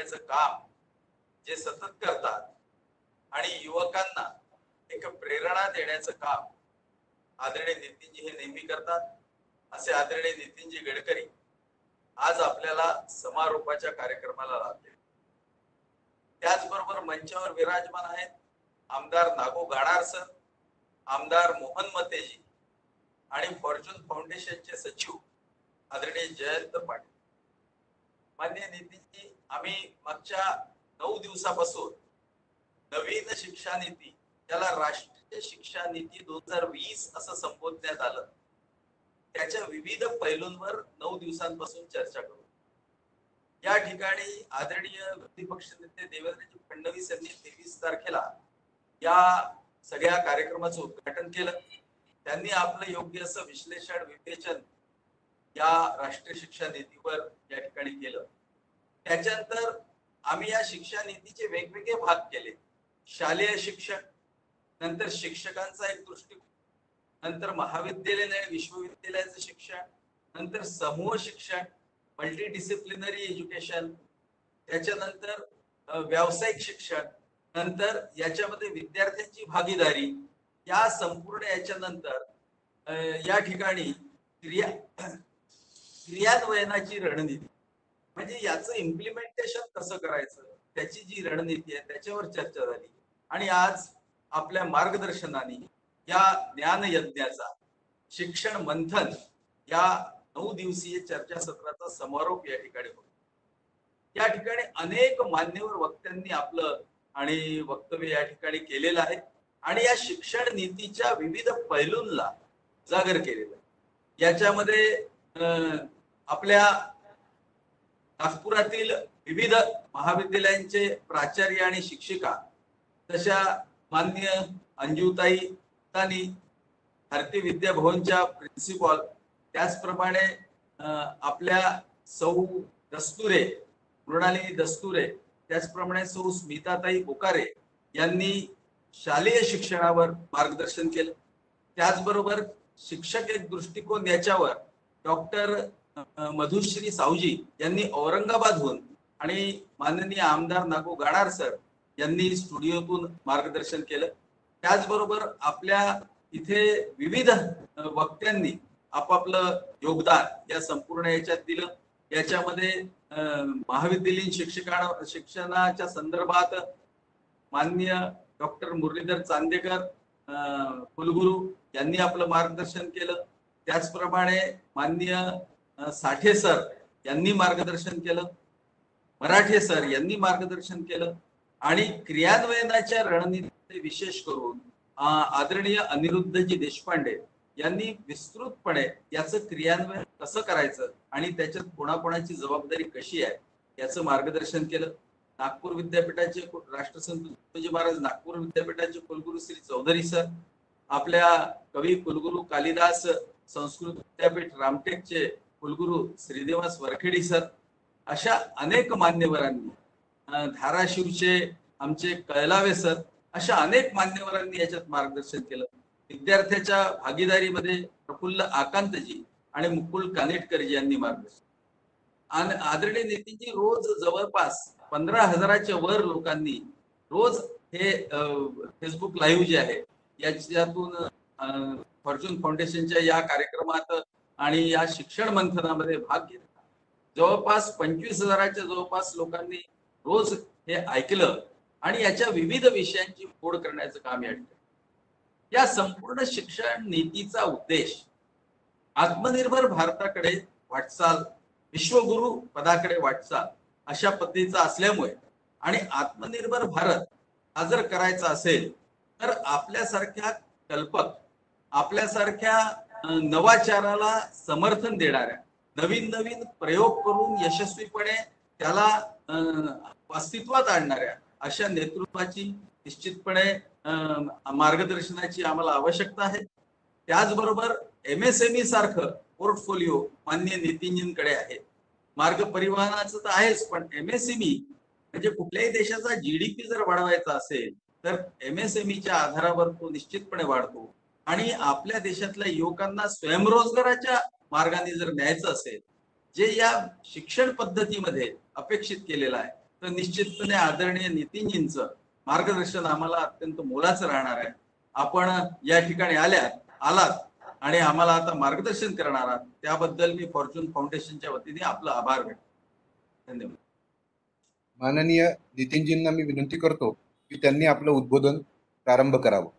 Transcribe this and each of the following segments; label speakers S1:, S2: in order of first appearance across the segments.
S1: करण्याचं काम जे सतत करतात आणि युवकांना एक प्रेरणा देण्याचं काम आदरणीय नितीनजी हे नेहमी करतात. असे आदरणीय नितीनजी गडकरी आज आपल्याला समारोपाच्या कार्यक्रमाला लाभले. त्याचबरोबर मंचावर विराजमान आहेत आमदार नागो गाडार सर, आमदार मोहन मतेजी आणि फॉर्च्यून फाउंडेशनचे सचिव आदरणीय जयंत पाटील. माननीय नितीनजी, आम्ही मागच्या 9 दिवसापासून नवीन शिक्षा नीती, त्याला राष्ट्रीय शिक्षा नीती 2020 असं संबोधण्यात आलं, त्याच्या विविध पैलूंवर 9 दिवसांपासून चर्चा करू. या ठिकाणी आदरणीय विरोधी नेते देवेंद्रजी फडणवीस यांनी 23 तारखेला या सगळ्या कार्यक्रमाचं उद्घाटन केलं. त्यांनी आपलं योग्य असं विश्लेषण विवेचन या राष्ट्रीय शिक्षा नीतीवर या ठिकाणी केलं. त्याच्यानंतर आम्ही या शिक्षा नीतीचे वेगवेगळे भाग केले. शालेय शिक्षण, नंतर शिक्षकांचा एक दृष्टिकोन, नंतर महाविद्यालयीन आणि विश्वविद्यालयाचं शिक्षण, नंतर समूह शिक्षण, मल्टी डिसिप्लिनरी एज्युकेशन, त्याच्यानंतर व्यावसायिक शिक्षण, नंतर याच्यामध्ये विद्यार्थ्यांची भागीदारी, या संपूर्ण याच्यानंतर या ठिकाणी क्रियान्वयनाची रणनीती, म्हणजे याचं इम्प्लिमेंटेशन कसं करायचं त्याची जी रणनीती आहे त्याच्यावर चर्चा झाली. आणि आज आपल्या मार्गदर्शनाने या ज्ञान यज्ञाचा शिक्षण मंथन या 9 दिवसीय चर्चासत्राचा समारोप या ठिकाणी होतो. या ठिकाणी अनेक मान्यवर वक्त्यांनी आपलं आणि वक्तव्य या ठिकाणी केलेलं आहे आणि या शिक्षण नीतीच्या विविध पैलूंना जागर केलेलं आहे. याच्यामध्ये आपल्या नागपुरातील विविध महाविद्यालयांचे प्राचार्य आणि शिक्षिका, तशा माननीय अंजुताई तानी, भारतीय विद्या भवनच्या प्रिन्सिपॉल, त्याचप्रमाणे आपल्या सौ दस्तुरे, मृणालिनी दस्तुरे, त्याचप्रमाणे सौ स्मिताताई बोकारे यांनी शालेय शिक्षणावर मार्गदर्शन केलं. त्याचबरोबर शिक्षक एक दृष्टिकोन याच्यावर डॉक्टर मधुश्री सावजी यांनी औरंगाबादहून आणि माननीय आमदार नागो गाडार सर यांनी स्टुडिओतून मार्गदर्शन केलं. त्याचबरोबर आपल्या इथे विविध वक्त्यांनी आपापलं योगदान या संपूर्ण याच्यात दिलं. याच्यामध्ये महाविद्यालयीन शिक्षणाच्या संदर्भात माननीय डॉक्टर मुरलीधर चांदेकर कुलगुरू यांनी आपलं मार्गदर्शन केलं. त्याचप्रमाणे माननीय साठे सर यांनी मार्गदर्शन केलं, मराठे सर यांनी मार्गदर्शन केलं आणि क्रियान्वयनाच्या रणनीती विशेष करून आदरणीय अनिरुद्धजी देशपांडे यांनी विस्तृतपणे याचं क्रियान्वयन कसं करायचं आणि त्याच्यात कोणाकोणाची जबाबदारी कशी आहे याचं मार्गदर्शन केलं. नागपूर विद्यापीठाचे राष्ट्रसंत तुकडोजी महाराज नागपूर विद्यापीठाचे कुलगुरू श्री चौधरी सर, आपल्या कवी कुलगुरू कालिदास संस्कृत विद्यापीठ रामटेकचे कुलगुरू श्रीनिवास वरखेडी सर, अशा अनेक मान्यवरांनी, धाराशिवचे आमचे कैलावे सर, अशा अनेक मान्यवरांनी याच्यात मार्गदर्शन केलं. विद्यार्थ्याच्या भागीदारीमध्ये प्रफुल्ल आकांतजी आणि मुकुल कानेटकरजी यांनी मार्गदर्शन. आणि आदरणीय नितीनजी, रोज जवळपास 15,000च्या वर लोकांनी रोज हे फेसबुक लाईव्ह जे आहे याच्यातून फॉर्च्यून फाउंडेशनच्या या कार्यक्रमात आणि या शिक्षण मंथनामध्ये भाग घेतला. जवळपास 25,000च्या जवळपास लोकांनी रोज हे ऐकलं आणि याच्या विविध विषयांची फोड करण्याचं काम या ठिकाणी. या संपूर्ण शिक्षण नीतीचा उद्देश आत्मनिर्भर भारताकडे वाटचाल, विश्वगुरु पदाकडे वाटचाल अशा पद्धतीचा असल्यामुळे आणि आत्मनिर्भर भारत हा जर करायचा असेल तर आपल्यासारख्या कल्पक, आपल्यासारख्या नवाचाराला समर्थन देणाऱ्या, नवीन नवीन प्रयोग करून यशस्वीपणे त्याला अस्तित्वात आणणाऱ्या अशा नेतृत्वाची निश्चितपणे मार्गदर्शनाची आम्हाला आवश्यकता आहे. त्याचबरोबर MSME सारखं पोर्टफोलिओ माननीय नितीनजींकडे आहे. मार्ग परिवहनाचं तर आहेच, पण MSME म्हणजे कुठल्याही देशाचा GDP जर वाढवायचा असेल तर MSMEच्या आधारावर तो निश्चितपणे वाढतो. आणि आपल्या देशातल्या युवकांना स्वयंरोजगाराच्या मार्गाने जर न्यायचं असेल, जे या शिक्षण पद्धतीमध्ये अपेक्षित केलेलं आहे, तर निश्चितपणे आदरणीय नितीनजींचं मार्गदर्शन आम्हाला अत्यंत मोलाचं राहणार आहे. आपण या ठिकाणी आलात आणि आम्हाला आता मार्गदर्शन करणार आहात, त्याबद्दल मी फॉर्च्यून फाउंडेशनच्या वतीने आपला आभार व्यक्त करतो. धन्यवाद.
S2: माननीय नितीनजींना मी विनंती करतो की त्यांनी आपलं उद्बोधन प्रारंभ करावं.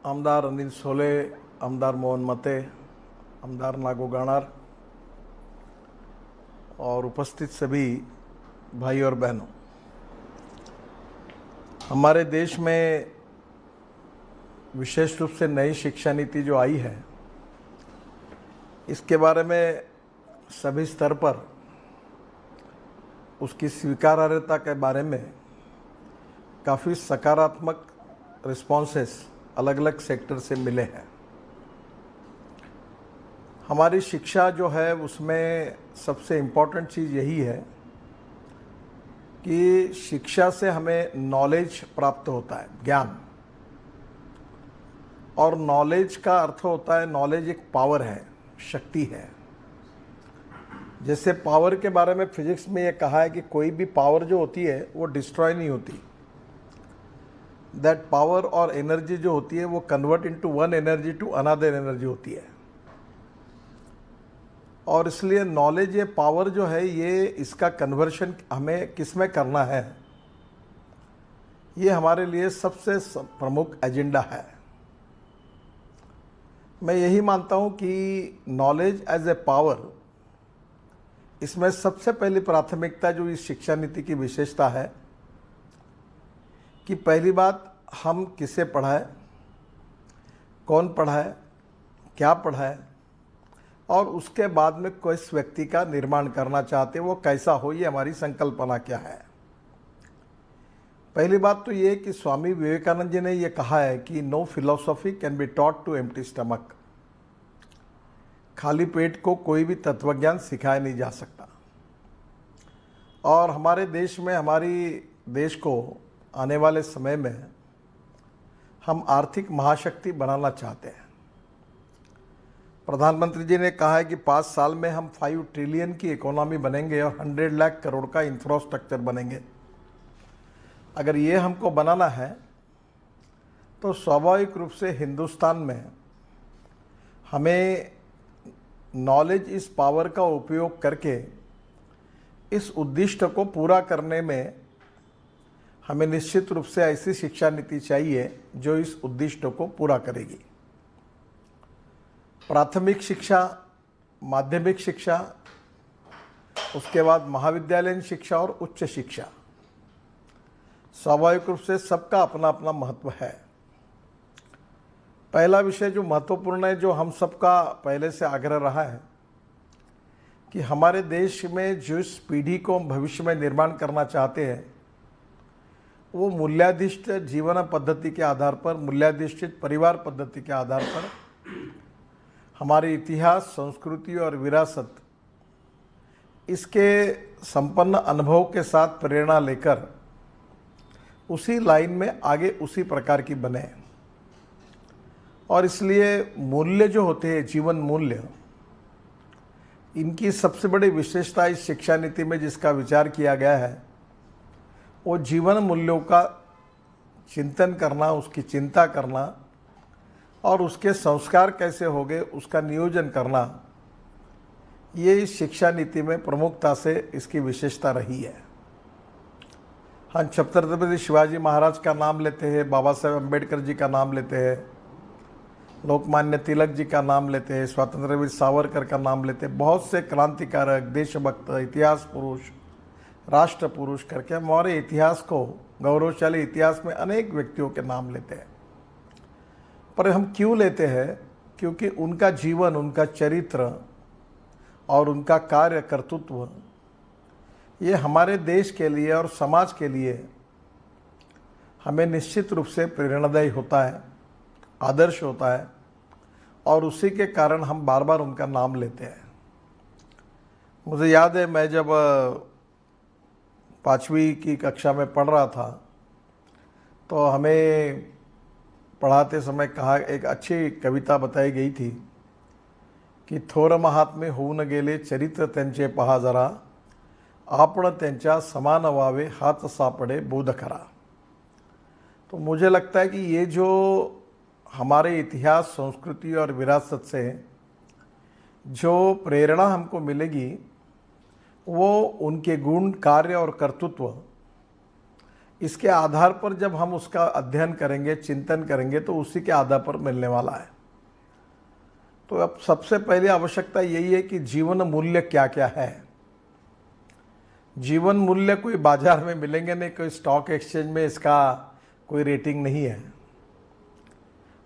S3: आमदार अनिल सोले, आमदार मोहन मते, आमदार नागो गाणार और उपस्थित सभी भाई और बहनों, हमारे देश में विशेष रूप से नई शिक्षा नीति जो आई है, इसके बारे में सभी स्तर पर उसकी स्वीकार्यता के बारे में काफ़ी सकारात्मक रिस्पॉन्सेस अलग अलग सेक्टर से मिले हैं. हमारी शिक्षा जो है उसमें सबसे इम्पोर्टेंट चीज़ यही है कि शिक्षा से हमें नॉलेज प्राप्त होता है, ज्ञान. और नॉलेज का अर्थ होता है, नॉलेज एक पावर है, शक्ति है. जैसे पावर के बारे में फिजिक्स में ये कहा है कि कोई भी पावर जो होती है वो डिस्ट्रॉय नहीं होती. दैट पावर और एनर्जी जो होती है वो convert into one energy to another energy होती है. और इसलिए नॉलेज, ये पावर जो है, ये इसका कन्वर्शन हमें किस में करना है, ये हमारे लिए सबसे प्रमुख एजेंडा है. मैं यही मानता हूँ कि नॉलेज एज ए पावर, इसमें सबसे पहली प्राथमिकता जो इस शिक्षा नीति की विशेषता है कि पहली बात, हम किसे पढ़ाएं, कौन पढ़ाए, क्या पढ़ाए, और उसके बाद में किस व्यक्ति का निर्माण करना चाहते वो कैसा हो, ये हमारी संकल्पना क्या है. पहली बात तो ये कि स्वामी विवेकानंद जी ने ये कहा है कि no philosophy can be taught to empty stomach. खाली पेट को कोई भी तत्वज्ञान सिखाया नहीं जा सकता. और हमारे देश में, हमारी देश को आने वाले समय में हम आर्थिक महाशक्ति बनाना चाहते हैं. प्रधानमंत्री जी ने कहा है कि 5 साल में हम 5 ट्रिलियन की इकोनॉमी बनेंगे और 100 लाख करोड़ का इंफ्रास्ट्रक्चर बनेंगे. अगर ये हमको बनाना है तो स्वाभाविक रूप से हिंदुस्तान में हमें नॉलेज, इस पावर का उपयोग करके इस उद्दिष्ट को पूरा करने में हमें निश्चित रूप से ऐसी शिक्षा नीति चाहिए जो इस उद्दिष्ट को पूरा करेगी. प्राथमिक शिक्षा, माध्यमिक शिक्षा, उसके बाद महाविद्यालयीन शिक्षा और उच्च शिक्षा, स्वाभाविक रूप से सबका अपना अपना महत्व है. पहला विषय जो महत्वपूर्ण है, जो हम सबका पहले से आग्रह रहा है कि हमारे देश में जिस पीढ़ी को हम भविष्य में निर्माण करना चाहते हैं वो मूल्याधिष्ठ जीवन पद्धति के आधार पर, मूल्याधिष्ठित परिवार पद्धति के आधार पर हमारे इतिहास, संस्कृति और विरासत, इसके संपन्न अनुभव के साथ प्रेरणा लेकर उसी लाइन में आगे उसी प्रकार की बने. और इसलिए मूल्य जो होते हैं, जीवन मूल्य, इनकी सबसे बड़ी विशेषता इस शिक्षा नीति में जिसका विचार किया गया है वो जीवन मूल्यों का चिंतन करना, उसकी चिंता करना और उसके संस्कार कैसे होंगे उसका नियोजन करना, ये इस शिक्षा नीति में प्रमुखता से इसकी विशेषता रही है. हम छत्रपति शिवाजी महाराज का नाम लेते हैं, बाबा साहेब अम्बेडकर जी का नाम लेते हैं, लोकमान्य तिलक जी का नाम लेते हैं, स्वतंत्रवीर सावरकर का नाम लेते हैं, बहुत से क्रांतिकारक, देशभक्त, इतिहास पुरुष, राष्ट्र पुरुष करके हमारे इतिहास को, गौरवशाली इतिहास में अनेक व्यक्तियों के नाम लेते हैं. पर हम क्यों लेते हैं? क्योंकि उनका जीवन, उनका चरित्र और उनका कार्य कर्तृत्व, ये हमारे देश के लिए और समाज के लिए हमें निश्चित रूप से प्रेरणादायी होता है, आदर्श होता है, और उसी के कारण हम बार बार उनका नाम लेते हैं. मुझे याद है, मैं जब 5वीं की कक्षा में पढ़ रहा था तो हमें पढ़ाते समय कहा, एक अच्छी कविता बताई गई थी की थोर महात्मे होऊन गेले चरित्र त्यांचे पहा जरा, आपण त्यांच्या समान व्हावे हाच सापडे बोध खरा। तो मुझे लगता है कि ये जो हमारे इतिहास, संस्कृति और विरासत से जो प्रेरणा हमको मिलेगी वो उनके गुण, कार्य और कर्तृत्व, इसके आधार पर जब हम उसका अध्ययन करेंगे, चिंतन करेंगे तो उसी के आधार पर मिलने वाला है। तो अब सबसे पहले आवश्यकता यही है कि जीवन मूल्य क्या क्या है। जीवन मूल्य कोई बाजार में मिलेंगे नहीं, कोई स्टॉक एक्सचेंज में इसका कोई रेटिंग नहीं है।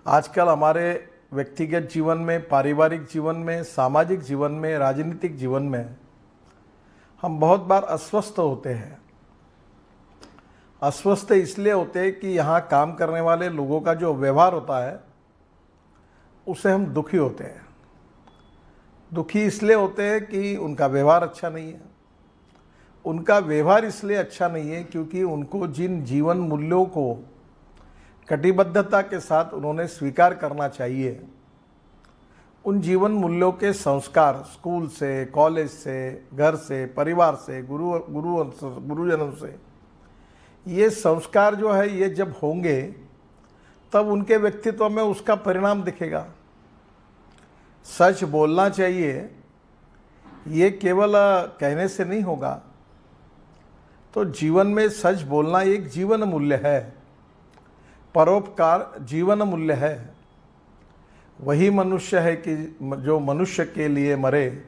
S3: आजकल हमारे व्यक्तिगत जीवन में, पारिवारिक जीवन में, सामाजिक जीवन में, राजनीतिक जीवन में हम बहुत बार अस्वस्थ होते हैं। अस्वस्थ इसलिए होते हैं कि यहाँ काम करने वाले लोगों का जो व्यवहार होता है उससे हम दुखी होते हैं। दुखी इसलिए होते हैं कि उनका व्यवहार अच्छा नहीं है। उनका व्यवहार इसलिए अच्छा नहीं है क्योंकि उनको जिन जीवन मूल्यों को कटिबद्धता के साथ उन्होंने स्वीकार करना चाहिए, उन जीवन मूल्यों के संस्कार स्कूल से, कॉलेज से, घर से, परिवार से, गुरुजनों से, ये संस्कार जो है ये जब होंगे तब उनके व्यक्तित्व में उसका परिणाम दिखेगा। सच बोलना चाहिए, ये केवल कहने से नहीं होगा। तो जीवन में सच बोलना एक जीवन मूल्य है, परोपकार जीवन मूल्य है। वही मनुष्य है कि जो मनुष्य के लिए मरे,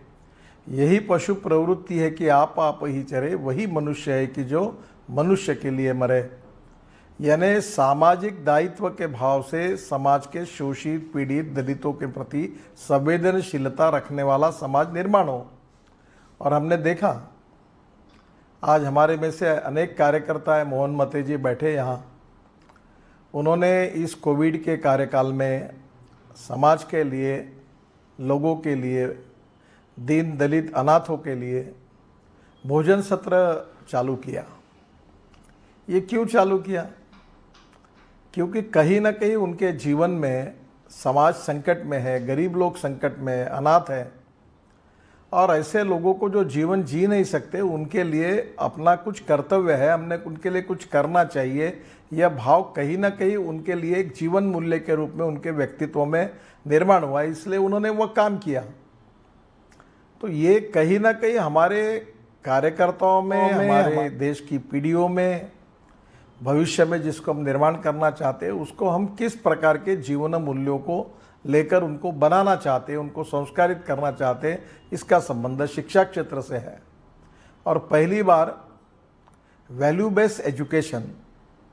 S3: यही पशु प्रवृत्ति है कि आप ही चरे, वही मनुष्य है कि जो मनुष्य के लिए मरे। यानी सामाजिक दायित्व के भाव से समाज के शोषित, पीड़ित, दलितों के प्रति संवेदनशीलता रखने वाला समाज निर्माण हो। और हमने देखा आज हमारे में से अनेक कार्यकर्ता है, मोहन मते जी बैठे यहाँ, उन्होंने इस कोविड के कार्यकाल में समाज के लिए, लोगों के लिए, दीन दलित अनाथों के लिए भोजन सत्र चालू किया। ये क्यों चालू किया? क्योंकि कहीं ना कहीं उनके जीवन में समाज संकट में है, गरीब लोग संकट में है, अनाथ है, और ऐसे लोगों को जो जीवन जी नहीं सकते उनके लिए अपना कुछ कर्तव्य है, हमने उनके लिए कुछ करना चाहिए। यह भाव कहीं ना कहीं उनके लिए एक जीवन मूल्य के रूप में उनके व्यक्तित्व में निर्माण हुआ, इसलिए उन्होंने वह काम किया। तो ये कहीं ना कहीं हमारे कार्यकर्ताओं में, हमारे देश की पीढ़ियों में, भविष्य में जिसको हम निर्माण करना चाहते हैं उसको हम किस प्रकार के जीवन मूल्यों को लेकर उनको बनाना चाहते हैं, उनको संस्कारित करना चाहते हैं, इसका संबंध शिक्षा क्षेत्र से है। और पहली बार वैल्यू बेस्ड एजुकेशन,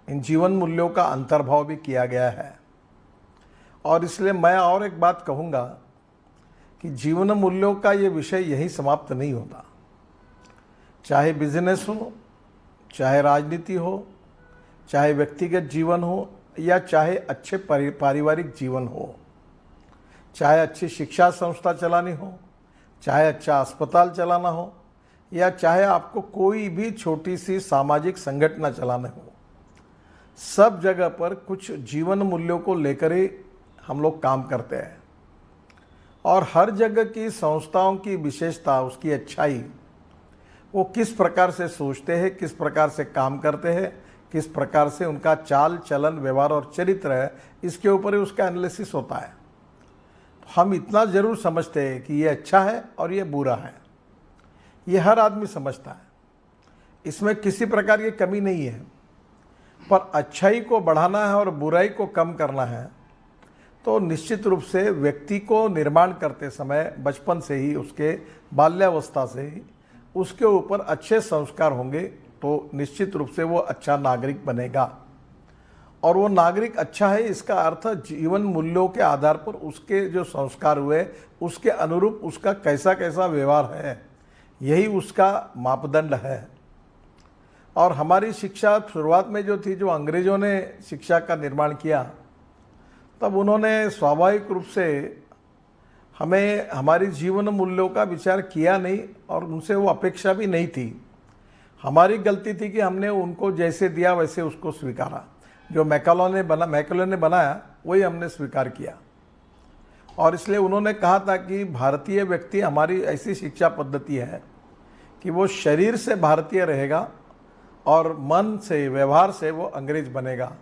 S3: इन जीवन मूल्यों का अंतर्भाव भी किया गया है। और इसलिए मैं और एक बात कहूँगा कि जीवन मूल्यों का ये विषय यहीं समाप्त नहीं होता। चाहे बिजनेस हो, चाहे राजनीति हो, चाहे व्यक्तिगत जीवन हो, या चाहे अच्छे पारिवारिक जीवन हो, चाहे अच्छी शिक्षा संस्था चलानी हो, चाहे अच्छा अस्पताल चलाना हो, या चाहे आपको कोई भी छोटी सी सामाजिक संगठन चलाना हो, सब जगह पर कुछ जीवन मूल्यों को लेकर ही हम लोग काम करते हैं। और हर जगह की संस्थाओं की विशेषता, उसकी अच्छाई, वो किस प्रकार से सोचते हैं, किस प्रकार से काम करते हैं, किस प्रकार से उनका चाल चलन, व्यवहार और चरित्र है, इसके ऊपर ही उसका एनालिसिस होता है। हम इतना ज़रूर समझते हैं कि ये अच्छा है और ये बुरा है, ये हर आदमी समझता है, इसमें किसी प्रकार की कमी नहीं है। पर अच्छाई को बढ़ाना है और बुराई को कम करना है तो निश्चित रूप से व्यक्ति को निर्माण करते समय बचपन से ही, उसके बाल्यावस्था से ही उसके ऊपर अच्छे संस्कार होंगे तो निश्चित रूप से वो अच्छा नागरिक बनेगा। और वो नागरिक अच्छा है, इसका अर्थ जीवन मूल्यों के आधार पर उसके जो संस्कार हुए उसके अनुरूप उसका कैसा कैसा व्यवहार है, यही उसका मापदंड है। और हमारी शिक्षा शुरुआत में जो थी, जो अंग्रेज़ों ने शिक्षा का निर्माण किया, तब उन्होंने स्वाभाविक रूप से हमें हमारी जीवन मूल्यों का विचार किया नहीं और उनसे वो अपेक्षा भी नहीं थी। हमारी गलती थी कि हमने उनको जैसे दिया वैसे उसको स्वीकारा। जो मैकॉले ने बनाया वही हमने स्वीकार किया। और इसलिए उन्होंने कहा था कि भारतीय व्यक्ति, हमारी ऐसी शिक्षा पद्धति है कि वो शरीर से भारतीय रहेगा और मन से, व्यवहार से वो अंग्रेज बनेगा।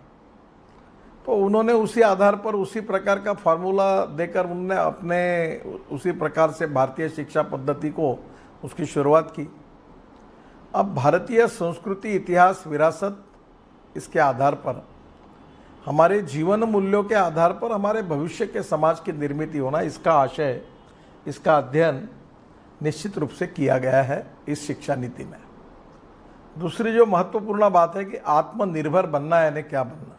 S3: तो उन्होंने उसी आधार पर उसी प्रकार का फार्मूला देकर उन्होंने अपने उसी प्रकार से भारतीय शिक्षा पद्धति को उसकी शुरुआत की। अब भारतीय संस्कृति, इतिहास, विरासत, इसके आधार पर, हमारे जीवन मूल्यों के आधार पर हमारे भविष्य के समाज की निर्मित होना, इसका आशय, इसका अध्ययन निश्चित रूप से किया गया है इस शिक्षा नीति में। दूसरी जो महत्वपूर्ण बात है कि आत्मनिर्भर बनना है, यानी क्या बनना।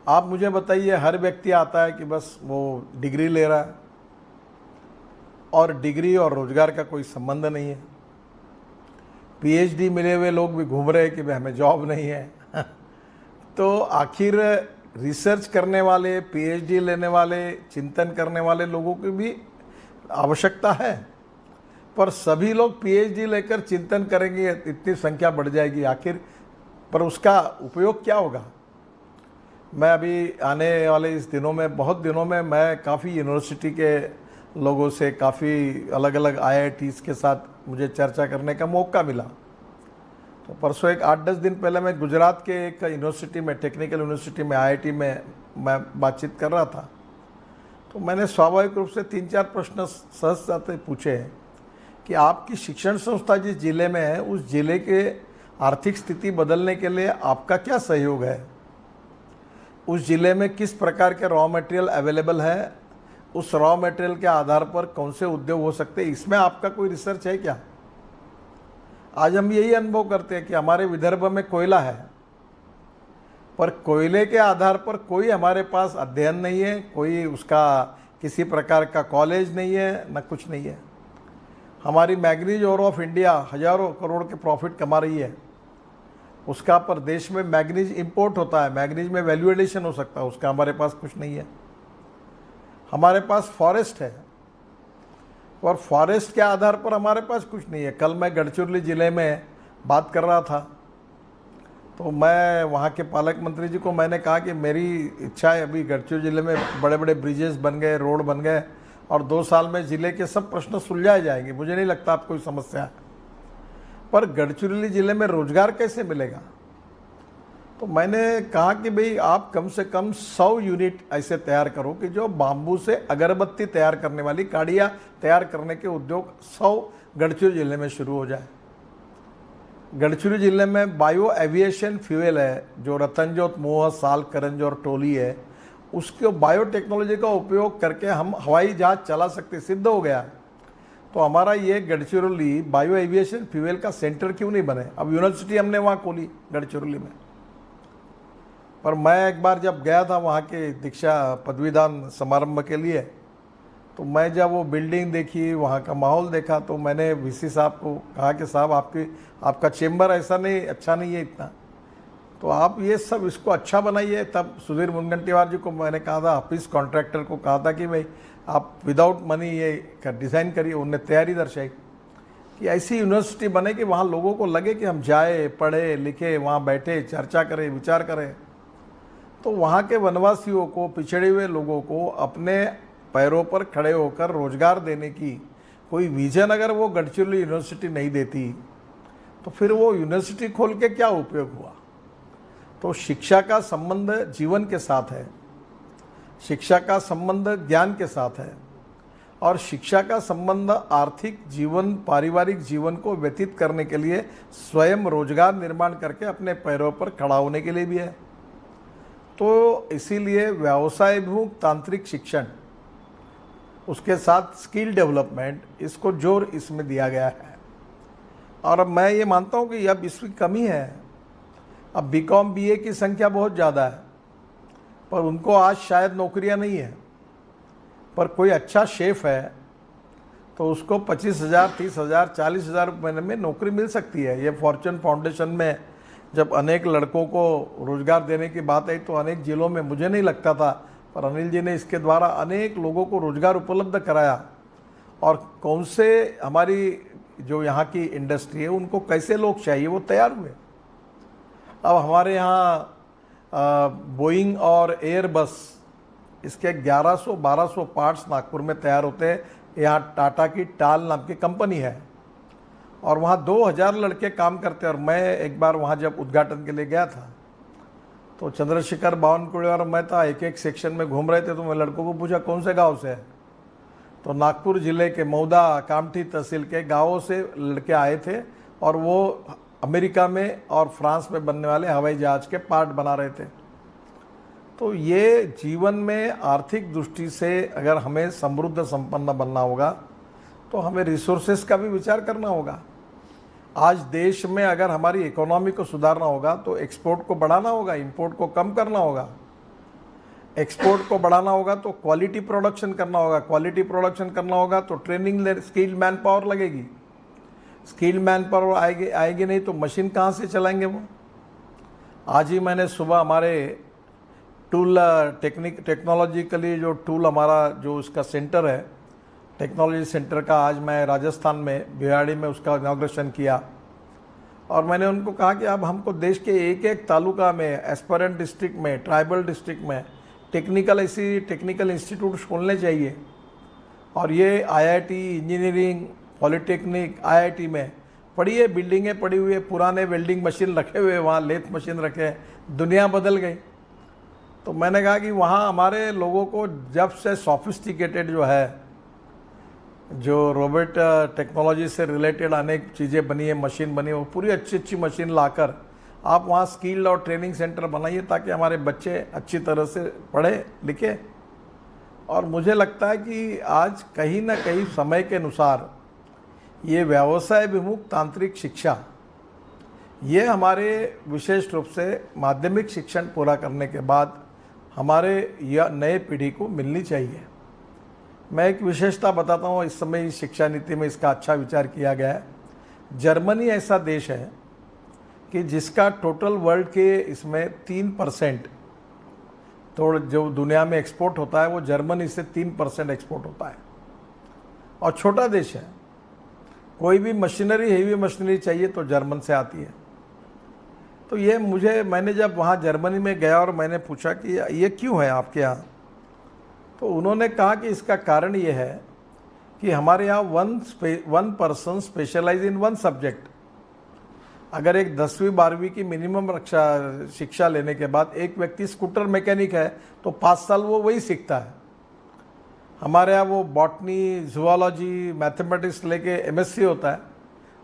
S3: आप मुझे बताइए, हर व्यक्ति आता है कि बस वो डिग्री ले रहा है और डिग्री और रोजगार का कोई संबंध नहीं है। पीएचडी मिले हुए लोग भी घूम रहे हैं कि भाई हमें जॉब नहीं है। तो आखिर रिसर्च करने वाले, पीएचडी लेने वाले, चिंतन करने वाले लोगों की भी आवश्यकता है, पर सभी लोग पीएचडी लेकर चिंतन करेंगे, इतनी संख्या बढ़ जाएगी आखिर, पर उसका उपयोग क्या होगा। मैं अभी आने वाले इस दिनों में, बहुत दिनों में, मैं काफ़ी यूनिवर्सिटी के लोगों से, काफ़ी अलग अलग आईआईटीज़ के साथ मुझे चर्चा करने का मौका मिला। तो परसों एक 8-10 दिन पहले मैं गुजरात के एक यूनिवर्सिटी में, टेक्निकल यूनिवर्सिटी में, आईआईटी में मैं बातचीत कर रहा था। तो मैंने स्वाभाविक रूप से 3-4 प्रश्न सहजता पूछे कि आपकी शिक्षण संस्था जिस जिले में है, उस जिले के आर्थिक स्थिति बदलने के लिए आपका क्या सहयोग है, उस जिले में किस प्रकार के रॉ मटेरियल अवेलेबल है, उस रॉ मटेरियल के आधार पर कौन से उद्योग हो सकते हैं, इसमें आपका कोई रिसर्च है क्या। आज हम यही अनुभव करते हैं कि हमारे विदर्भ में कोयला है, पर कोयले के आधार पर कोई हमारे पास अध्ययन नहीं है, कोई उसका किसी प्रकार का कॉलेज नहीं है, न कुछ नहीं है। हमारी मैग्नीज ओर ऑफ इंडिया हजारों करोड़ के प्रॉफिट कमा रही है, उसका पर देश में मैग्नीज इंपोर्ट होता है, मैग्नीज में वैल्यू एडिशन हो सकता है, उसका हमारे पास कुछ नहीं है। हमारे पास फॉरेस्ट है, और फॉरेस्ट के आधार पर हमारे पास कुछ नहीं है। कल मैं गढ़चिरौली ज़िले में बात कर रहा था, तो मैं वहाँ के पालक मंत्री जी को मैंने कहा कि मेरी इच्छा है, अभी गढ़चिरौली ज़िले में बड़े बड़े ब्रिजेस बन गए, रोड बन गए, और 2 साल में ज़िले के सब प्रश्न सुलझाए जाएंगे, मुझे नहीं लगता आप कोई समस्या है। पर गढ़चिरौली ज़िले में रोजगार कैसे मिलेगा। तो मैंने कहा कि भाई आप कम से कम 100 यूनिट ऐसे तैयार करो कि जो बाम्बू से अगरबत्ती तैयार करने वाली, काड़ियाँ तैयार करने के उद्योग 100 गढ़चिरौली जिले में शुरू हो जाए। गढ़चिरौली जिले में बायो एविएशन फ्यूल है, जो रतनजोत, मोह, साल, करंज और टोली है, उसके बायो टेक्नोलॉजी का उपयोग करके हम हवाई जहाज चला सकते, सिद्ध हो गया। तो हमारा ये गढ़चिरौली बायो एविएशन फ्यूल का सेंटर क्यों नहीं बने। अब यूनिवर्सिटी हमने वहाँ खोली गढ़चिरौली में, पर मैं एक बार जब गया था वहाँ के दीक्षा पदवीदान समारंभ के लिए, तो मैं जब वो बिल्डिंग देखी, वहाँ का माहौल देखा, तो मैंने वीसी साहब को कहा कि साहब आपका चेम्बर ऐसा नहीं, अच्छा नहीं है इतना, तो आप ये सब इसको अच्छा बनाइए। तब सुधीर मुनगंटीवार जी को मैंने कहा था, ऑफिस कॉन्ट्रैक्टर को कहा था कि भाई आप विदाउट मनी ये डिज़ाइन करिए। उनने तैयारी दर्शाई कि ऐसी यूनिवर्सिटी बने कि वहाँ लोगों को लगे कि हम जाए, पढ़े लिखे, वहाँ बैठे, चर्चा करें, विचार करें। तो वहाँ के वनवासियों को, पिछड़े हुए लोगों को अपने पैरों पर खड़े होकर रोजगार देने की कोई विजन अगर वो गढ़चिरौली यूनिवर्सिटी नहीं देती, तो फिर वो यूनिवर्सिटी खोल के क्या उपयोग हुआ। तो शिक्षा का संबंध जीवन के साथ है, शिक्षा का संबंध ज्ञान के साथ है, और शिक्षा का संबंध आर्थिक जीवन, पारिवारिक जीवन को व्यतीत करने के लिए स्वयं रोजगार निर्माण करके अपने पैरों पर खड़ा होने के लिए भी है। तो इसीलिए व्यवसायभिमुख तांत्रिक शिक्षण, उसके साथ स्किल डेवलपमेंट, इसको जोर इसमें दिया गया है। और अब मैं ये मानता हूँ कि अब इसकी कमी है। अब बीकॉम बीए की संख्या बहुत ज़्यादा है, पर उनको आज शायद नौकरियां नहीं है। पर कोई अच्छा शेफ़ है तो उसको 25,000, 30,000, 40,000 रुपये में नौकरी मिल सकती है। ये फॉर्च्यून फाउंडेशन में जब अनेक लड़कों को रोजगार देने की बात आई तो अनेक जिलों में, मुझे नहीं लगता था, पर अनिल जी ने इसके द्वारा अनेक लोगों को रोजगार उपलब्ध कराया। और कौन से हमारी जो यहाँ की इंडस्ट्री है, उनको कैसे लोग चाहिए, वो तैयार हुए। अब हमारे यहाँ बोइंग और एयरबस इसके 1100-1200 पार्ट्स नागपुर में तैयार होते हैं। यहाँ टाटा की टाल नाम की कंपनी है और वहाँ 2000 लड़के काम करते हैं। और मैं एक बार वहाँ जब उद्घाटन के लिए गया था तो चंद्रशेखर बावनकुळे और मैं था, एक एक सेक्शन में घूम रहे थे। तो मैं लड़कों को पूछा कौन से गांव से है, तो नागपुर जिले के मौदा कामठी तहसील के गांवों से लड़के आए थे और वो अमेरिका में और फ्रांस में बनने वाले हवाई जहाज के पार्ट बना रहे थे। तो ये जीवन में आर्थिक दृष्टि से अगर हमें समृद्ध संपन्न बनना होगा तो हमें रिसोर्सेस का भी विचार करना होगा। आज देश में अगर हमारी इकोनॉमी को सुधारना होगा तो एक्सपोर्ट को बढ़ाना होगा, इंपोर्ट को कम करना होगा। एक्सपोर्ट को बढ़ाना होगा तो क्वालिटी प्रोडक्शन करना होगा, क्वालिटी प्रोडक्शन करना होगा तो ट्रेनिंग स्किल्ड मैन पावर लगेगी। स्किल्ड मैन पावर आएगी नहीं तो मशीन कहाँ से चलाएंगे वो। आज ही मैंने सुबह हमारे टूल टेक्नोलॉजिकली जो टूल हमारा जो उसका सेंटर है, टेक्नोलॉजी सेंटर का, आज मैं राजस्थान में भिवाड़ी में उसका इनॉग्रेशन किया। और मैंने उनको कहा कि अब हमको देश के एक एक तालुका में, एस्पायरेंट डिस्ट्रिक्ट में, ट्राइबल डिस्ट्रिक्ट में टेक्निकल इंस्टीट्यूट खोलने चाहिए। और ये आईआईटी, इंजीनियरिंग, पॉलिटेक्निक, आईआईटी में पड़ी है, बिल्डिंगें पड़ी हुई है, पुराने वेल्डिंग मशीन रखे हुए, वहाँ लेथ मशीन रखे हैं, दुनिया बदल गई। तो मैंने कहा कि वहाँ हमारे लोगों को जब से सॉफिस्टिकेटेड जो है, जो रोबोट टेक्नोलॉजी से रिलेटेड अनेक चीज़ें बनी है, मशीन बनी है, वो पूरी अच्छी अच्छी मशीन लाकर आप वहाँ स्किल्ड और ट्रेनिंग सेंटर बनाइए ताकि हमारे बच्चे अच्छी तरह से पढ़े लिखे। और मुझे लगता है कि आज कहीं ना कहीं समय के अनुसार ये व्यवसाय विमुख तांत्रिक शिक्षा, ये हमारे विशेष रूप से माध्यमिक शिक्षण पूरा करने के बाद हमारे या नए पीढ़ी को मिलनी चाहिए। मैं एक विशेषता बताता हूँ, इस समय इस शिक्षा नीति में इसका अच्छा विचार किया गया है। जर्मनी ऐसा देश है कि जिसका टोटल वर्ल्ड के इसमें 3% तो जो दुनिया में एक्सपोर्ट होता है वो जर्मनी से 3% एक्सपोर्ट होता है और छोटा देश है। कोई भी मशीनरी, हेवी मशीनरी चाहिए तो जर्मन से आती है। तो ये मैंने जब वहाँ जर्मनी में गया और मैंने पूछा कि ये क्यों है आपके यहाँ, तो उन्होंने कहा कि इसका कारण ये है कि हमारे यहाँ one person specialise in one subject. अगर एक 10वीं 12वीं की मिनिमम शिक्षा लेने के बाद एक व्यक्ति स्कूटर मैकेनिक है तो 5 साल वो वही सीखता है। हमारे यहाँ वो बॉटनी, जूलॉजी, मैथमेटिक्स लेके एमएससी होता है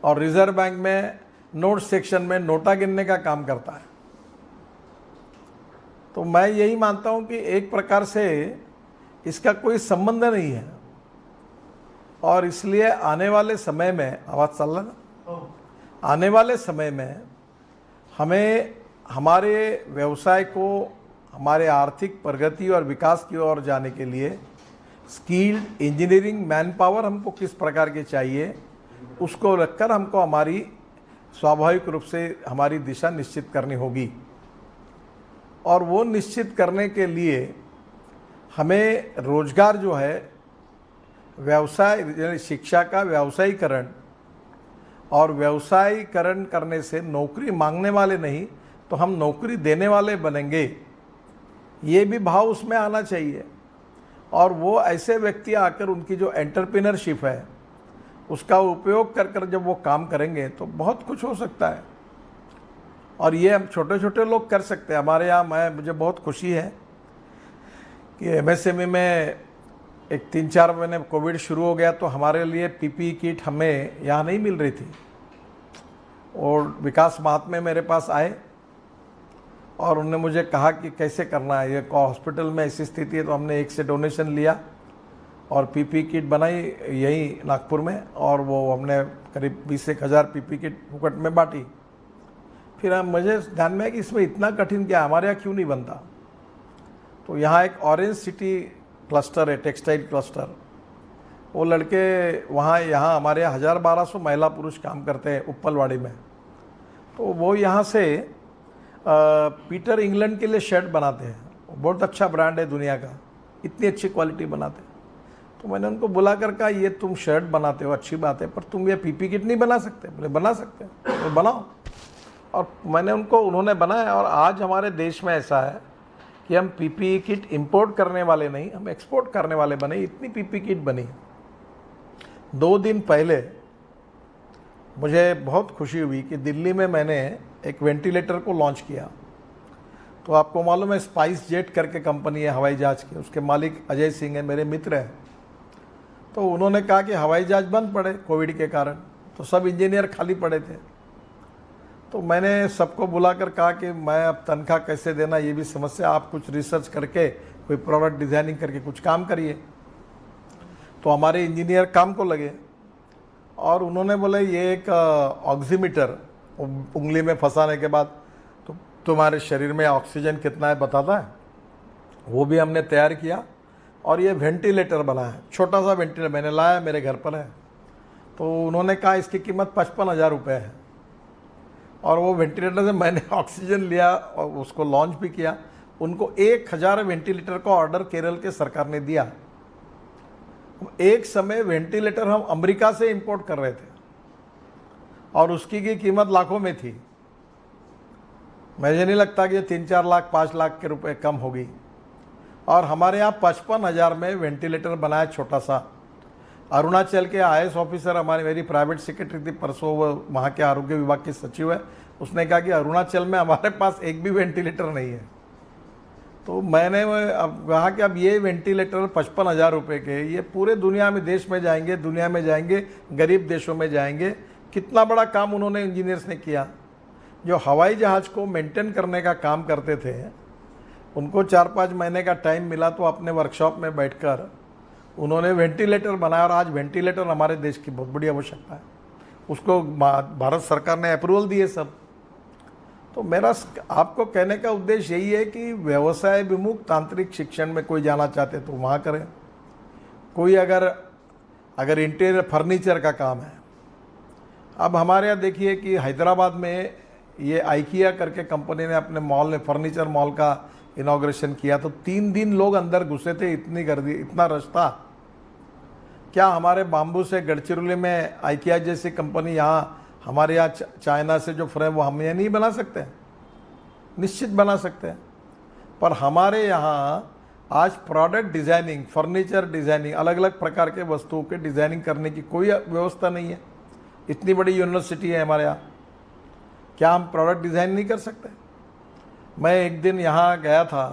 S3: और रिजर्व बैंक में नोट सेक्शन में नोटा गिनने का काम करता है। तो मैं यही मानता हूँ कि एक प्रकार से इसका कोई संबंध नहीं है। और इसलिए आने वाले समय में, आवाज़ चल रहा ना, आने वाले समय में हमें हमारे व्यवसाय को, हमारे आर्थिक प्रगति और विकास की ओर जाने के लिए स्किल्ड इंजीनियरिंग मैन पावर हमको किस प्रकार की चाहिए, उसको रखकर हमको हमारी स्वाभाविक रूप से हमारी दिशा निश्चित करनी होगी। और वो निश्चित करने के लिए हमें रोजगार जो है, व्यवसाय यानी शिक्षा का व्यवसायीकरण, और व्यवसायीकरण करने से नौकरी मांगने वाले नहीं तो हम नौकरी देने वाले बनेंगे, ये भी भाव उसमें आना चाहिए। और वो ऐसे व्यक्ति आकर उनकी जो एंटरप्रेन्योरशिप है उसका उपयोग कर कर जब वो काम करेंगे तो बहुत कुछ हो सकता है। और ये हम छोटे छोटे लोग कर सकते हैं। हमारे यहाँ मुझे बहुत खुशी है कि एमएसएमई में एक 3-4 महीने कोविड शुरू हो गया तो हमारे लिए पीपीई किट हमें यहाँ नहीं मिल रही थी। और विकास महात्मे मेरे पास आए और उन्होंने मुझे कहा कि कैसे करना है, ये हॉस्पिटल में ऐसी स्थिति है। तो हमने एक से डोनेशन लिया और पीपीई किट बनाई यही नागपुर में, और वो हमने करीब 20,000 पीपीई किट फुकट में बांटी। फिर मुझे ध्यान में है कि इसमें इतना कठिन क्या, हमारे यहाँ क्यों नहीं बनता। तो यहाँ एक ऑरेंज सिटी क्लस्टर है, टेक्सटाइल क्लस्टर, वो लड़के वहाँ यहाँ हमारे यहाँ 1000-1200 महिला पुरुष काम करते हैं उप्पलवाड़ी में। तो वो यहाँ से पीटर इंग्लैंड के लिए शर्ट बनाते हैं, बहुत अच्छा ब्रांड है दुनिया का, इतनी अच्छी क्वालिटी बनाते हैं। तो मैंने उनको बुला कर कहा ये तुम शर्ट बनाते हो अच्छी बात है, पर तुम ये पीपी किट नहीं बना सकते। बोले बना सकते हैं, तो बनाओ। और उन्होंने बनाया। और आज हमारे देश में ऐसा है कि हम पीपीई किट इंपोर्ट करने वाले नहीं, हम एक्सपोर्ट करने वाले बने। इतनी पीपीई किट बनी। 2 दिन पहले मुझे बहुत खुशी हुई कि दिल्ली में मैंने एक वेंटिलेटर को लॉन्च किया। तो आपको मालूम है, स्पाइस जेट करके कंपनी है हवाई जहाज़ की, उसके मालिक अजय सिंह है, मेरे मित्र हैं। तो उन्होंने कहा कि हवाई जहाज़ बंद पड़े कोविड के कारण, तो सब इंजीनियर खाली पड़े थे। तो मैंने सबको बुलाकर कहा कि मैं अब तनख्वाह कैसे देना ये भी समस्या, आप कुछ रिसर्च करके कोई प्रोडक्ट डिज़ाइनिंग करके कुछ काम करिए। तो हमारे इंजीनियर काम को लगे और उन्होंने बोले ये एक ऑक्सीमीटर उंगली में फंसाने के बाद तो तुम्हारे शरीर में ऑक्सीजन कितना है बताता है, वो भी हमने तैयार किया। और ये वेंटिलेटर बना है, छोटा सा वेंटिलेटर मैंने लाया, मेरे घर पर है। तो उन्होंने कहा इसकी कीमत 55,000 रुपये है। और वो वेंटिलेटर से मैंने ऑक्सीजन लिया और उसको लॉन्च भी किया। उनको 1,000 वेंटिलेटर का ऑर्डर केरल के सरकार ने दिया। एक समय वेंटिलेटर हम अमेरिका से इंपोर्ट कर रहे थे और उसकी की कीमत लाखों में थी। मुझे नहीं लगता कि ये 3-4 लाख 5 लाख के रुपए कम होगी। और हमारे यहाँ 55,000 में वेंटिलेटर बनाया छोटा सा। अरुणाचल के आईएएस ऑफिसर, हमारी मेरी प्राइवेट सेक्रेटरी थी परसों, वो वहाँ के आरोग्य विभाग के सचिव है, उसने कहा कि अरुणाचल में हमारे पास एक भी वेंटिलेटर नहीं है। तो मैंने अब कहा कि अब ये वेंटिलेटर 55,000 रुपये के, ये पूरे दुनिया में देश में जाएंगे, दुनिया में जाएंगे, गरीब देशों में जाएंगे। कितना बड़ा काम उन्होंने इंजीनियर्स ने किया। जो हवाई जहाज़ को मेंटेन करने का काम करते थे, उनको 4-5 महीने का टाइम मिला तो अपने वर्कशॉप में बैठकर उन्होंने वेंटिलेटर बनाया। और आज वेंटिलेटर हमारे देश की बहुत बड़ी आवश्यकता है, उसको भारत सरकार ने अप्रूवल दिए सब। तो मेरा आपको कहने का उद्देश्य यही है कि व्यवसाय विमुख तांत्रिक शिक्षण में कोई जाना चाहते तो वहाँ करें। कोई अगर इंटीरियर फर्नीचर का काम है, अब हमारे यहाँ देखिए कि हैदराबाद में ये आइकिया करके कंपनी ने अपने मॉल में फर्नीचर मॉल का इनॉग्रेशन किया, तो 3 दिन लोग अंदर घुसे थे, इतनी गर्दी, इतना रश था। क्या हमारे बाम्बू से गढ़चिरौली में आइकिया जैसी कंपनी यहाँ हमारे यहाँ चाइना से जो फ्रेम वो हम ये नहीं बना सकते? निश्चित बना सकते हैं। पर हमारे यहाँ आज प्रोडक्ट डिज़ाइनिंग, फर्नीचर डिज़ाइनिंग, अलग अलग प्रकार के वस्तुओं के डिज़ाइनिंग करने की कोई व्यवस्था नहीं है। इतनी बड़ी यूनिवर्सिटी है हमारे यहाँ, क्या हम प्रोडक्ट डिज़ाइन नहीं कर सकते? मैं एक दिन यहाँ गया था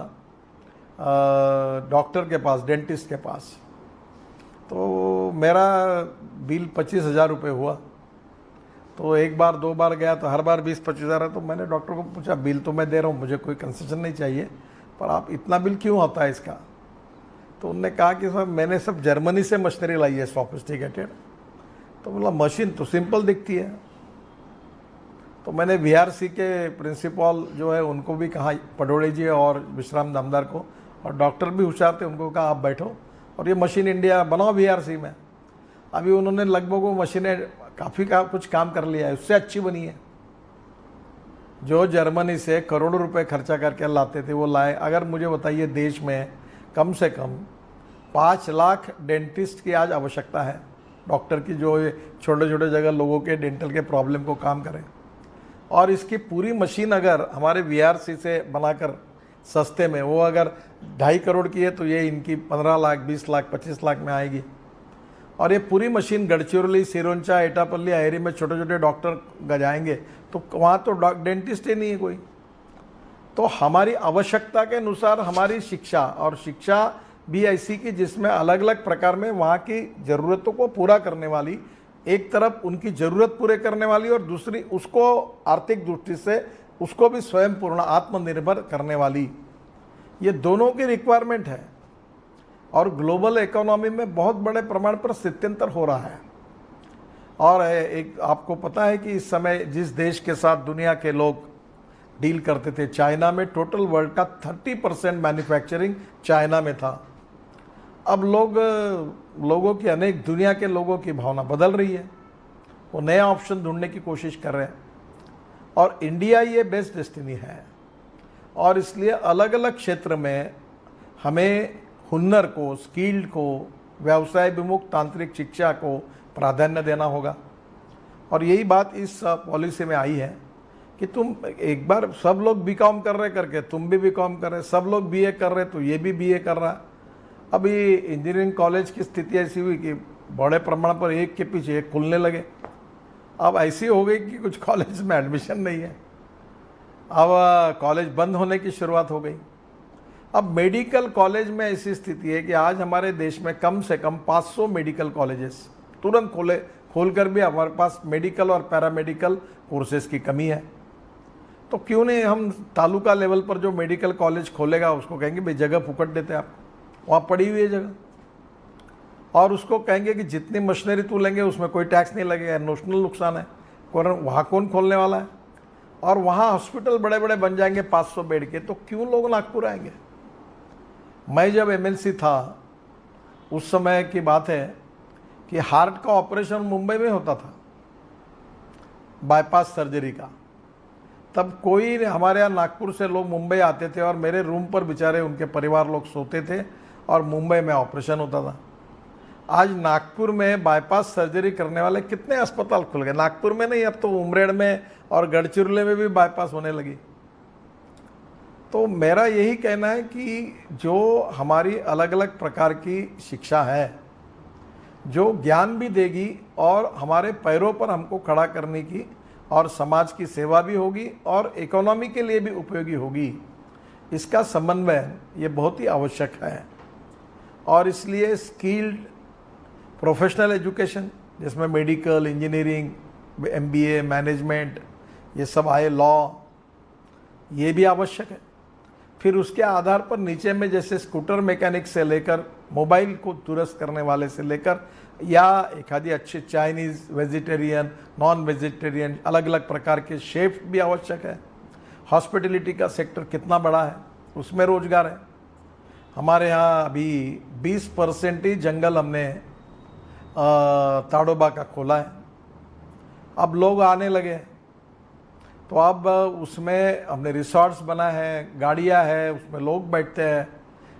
S3: डॉक्टर के पास, डेंटिस्ट के पास, तो मेरा बिल 25,000 रुपये हुआ। तो 1 बार 2 बार गया तो हर बार 20-25 हज़ार है। तो मैंने डॉक्टर को पूछा, बिल तो मैं दे रहा हूँ, मुझे कोई कंसेशन नहीं चाहिए, पर आप इतना बिल क्यों होता है इसका? तो उन्होंने कहा कि सर मैंने सब जर्मनी से मशीनरी लाई है सोफिस्टिकेटेड। तो बोला मशीन तो सिंपल दिखती है। तो मैंने वीआरसी के प्रिंसिपल जो है उनको भी कहा, पडोले जी और विश्राम दामदार को, और डॉक्टर भी होशियार थे, उनको कहा आप बैठो और ये मशीन इंडिया बनाओ वीआरसी में। अभी उन्होंने लगभग वो मशीनें काफ़ी कुछ काम कर लिया है, उससे अच्छी बनी है। जो जर्मनी से करोड़ों रुपए खर्चा करके लाते थे वो लाए। अगर मुझे बताइए, देश में कम से कम 5 लाख डेंटिस्ट की आज आवश्यकता है, डॉक्टर की, जो छोटे छोटे जगह लोगों के डेंटल के प्रॉब्लम को काम करें। और इसकी पूरी मशीन अगर हमारे वीआरसी से बनाकर सस्ते में, वो अगर 2.5 करोड़ की है तो ये इनकी 15 लाख, 20 लाख, 25 लाख में आएगी। और ये पूरी मशीन गढ़चिरौली, सिरोंचा, एटापल्ली, अहेरी में छोटे छोटे डॉक्टर जाएंगे तो वहाँ तो डेंटिस्ट ही नहीं है कोई। तो हमारी आवश्यकता के अनुसार हमारी शिक्षा, और शिक्षा भी ऐसी कि जिसमें अलग अलग प्रकार में वहाँ की ज़रूरतों को पूरा करने वाली, एक तरफ उनकी ज़रूरत पूरे करने वाली और दूसरी उसको आर्थिक दृष्टि से उसको भी स्वयं पूर्ण आत्मनिर्भर करने वाली, ये दोनों की रिक्वायरमेंट है। और ग्लोबल इकोनॉमी में बहुत बड़े प्रमाण पर स्थित्यंतर हो रहा है। और एक आपको पता है कि इस समय जिस देश के साथ दुनिया के लोग डील करते थे, चाइना में टोटल वर्ल्ड का 30% मैन्युफैक्चरिंग चाइना में था। अब लोगों की, अनेक दुनिया के लोगों की भावना बदल रही है, वो नया ऑप्शन ढूंढने की कोशिश कर रहे हैं। और इंडिया ये बेस्ट डेस्टिनी है, और इसलिए अलग अलग क्षेत्र में हमें हुनर को, स्किल्ड को, व्यवसाय विमुख तांत्रिक शिक्षा को प्राधान्य देना होगा। और यही बात इस पॉलिसी में आई है कि तुम एक बार सब लोग बीकॉम कर रहे करके तुम भी बीकॉम कर रहे, सब लोग बीए कर रहे तो ये भी बीए कर रहा। अभी इंजीनियरिंग कॉलेज की स्थिति ऐसी हुई कि बड़े प्रमाण पर एक के पीछे एक खुलने लगे। अब ऐसी हो गई कि कुछ कॉलेज में एडमिशन नहीं है, अब कॉलेज बंद होने की शुरुआत हो गई। अब मेडिकल कॉलेज में ऐसी स्थिति है कि आज हमारे देश में कम से कम 500 मेडिकल कॉलेजेस तुरंत खोलकर भी हमारे पास मेडिकल और पैरामेडिकल कोर्सेज की कमी है। तो क्यों नहीं हम तालुका लेवल पर जो मेडिकल कॉलेज खोलेगा उसको कहेंगे भाई जगह फुकट देते हैं आपको, वहाँ पड़ी हुई है जगह, और उसको कहेंगे कि जितनी मशीनरी तू लेंगे उसमें कोई टैक्स नहीं लगेगा, नोशनल नुकसान है, वहाँ कौन खोलने वाला है। और वहाँ हॉस्पिटल बड़े बड़े बन जाएंगे 500 बेड के, तो क्यों लोग नागपुर आएंगे। मैं जब एमएलसी था उस समय की बात है कि हार्ट का ऑपरेशन मुंबई में होता था, बाईपास सर्जरी का, तब कोई हमारे यहाँ नागपुर से लोग मुंबई आते थे और मेरे रूम पर बेचारे उनके परिवार लोग सोते थे और मुंबई में ऑपरेशन होता था। आज नागपुर में बाईपास सर्जरी करने वाले कितने अस्पताल खुल गए, नागपुर में नहीं, अब तो उमरेड में और गढ़चिरौली में भी बाईपास होने लगी। तो मेरा यही कहना है कि जो हमारी अलग अलग प्रकार की शिक्षा है जो ज्ञान भी देगी और हमारे पैरों पर हमको खड़ा करने की और समाज की सेवा भी होगी और इकोनॉमी के लिए भी उपयोगी होगी, इसका समन्वय ये बहुत ही आवश्यक है। और इसलिए स्किल्ड प्रोफेशनल एजुकेशन जिसमें मेडिकल, इंजीनियरिंग, एमबीए, मैनेजमेंट ये सब आए, लॉ, ये भी आवश्यक है। फिर उसके आधार पर नीचे में जैसे स्कूटर मैकेनिक से लेकर मोबाइल को दुरुस्त करने वाले से लेकर या एक आधी अच्छे चाइनीज़, वेजिटेरियन, नॉन वेजिटेरियन, अलग अलग प्रकार के शेफ भी आवश्यक है। हॉस्पिटलिटी का सेक्टर कितना बड़ा है, उसमें रोजगार है। हमारे यहाँ अभी 20% ही जंगल हमने ताडोबा का खोला है, अब लोग आने लगे, तो अब उसमें हमने रिसॉर्ट्स बना है, गाड़ियाँ है, उसमें लोग बैठते हैं,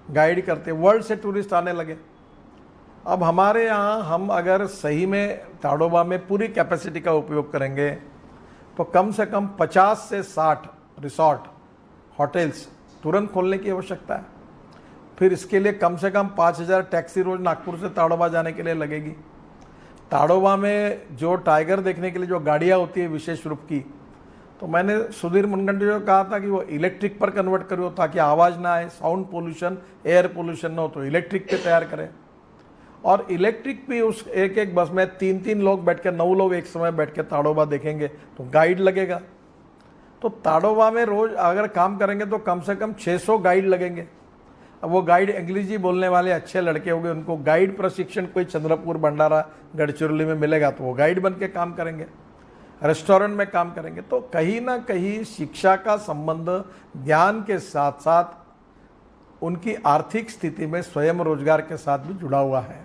S3: गाइड करते, वर्ल्ड से टूरिस्ट आने लगे। अब हमारे यहाँ हम अगर सही में ताडोबा में पूरी कैपेसिटी का उपयोग करेंगे तो कम से कम 50 से 60 रिसॉर्ट, होटल्स तुरंत खोलने की आवश्यकता है। फिर इसके लिए कम से कम 5000 टैक्सी रोज नागपुर से ताडोबा जाने के लिए लगेगी। ताडोबा में जो टाइगर देखने के लिए जो गाड़ियाँ होती है विशेष रूप की, तो मैंने सुधीर मुनगंटी को कहा था कि वो इलेक्ट्रिक पर कन्वर्ट करो ताकि आवाज़ ना आए, साउंड पोल्यूशन, एयर पोल्यूशन ना हो, तो इलेक्ट्रिक पे तैयार करें। और इलेक्ट्रिक भी उस एक एक बस में 3-3 लोग बैठ के 9 लोग एक समय बैठ के ताडोबा देखेंगे तो गाइड लगेगा। तो ताडोबा में रोज अगर काम करेंगे तो कम से कम 600 गाइड लगेंगे। अब वो गाइड अंग्रेजी बोलने वाले अच्छे लड़के होंगे, उनको गाइड प्रशिक्षण कोई चंद्रपुर, भंडारा, गढ़चिरौली में मिलेगा तो वो गाइड बन के काम करेंगे, रेस्टोरेंट में काम करेंगे। तो कहीं ना कहीं शिक्षा का संबंध ज्ञान के साथ साथ उनकी आर्थिक स्थिति में स्वयं रोजगार के साथ भी जुड़ा हुआ है।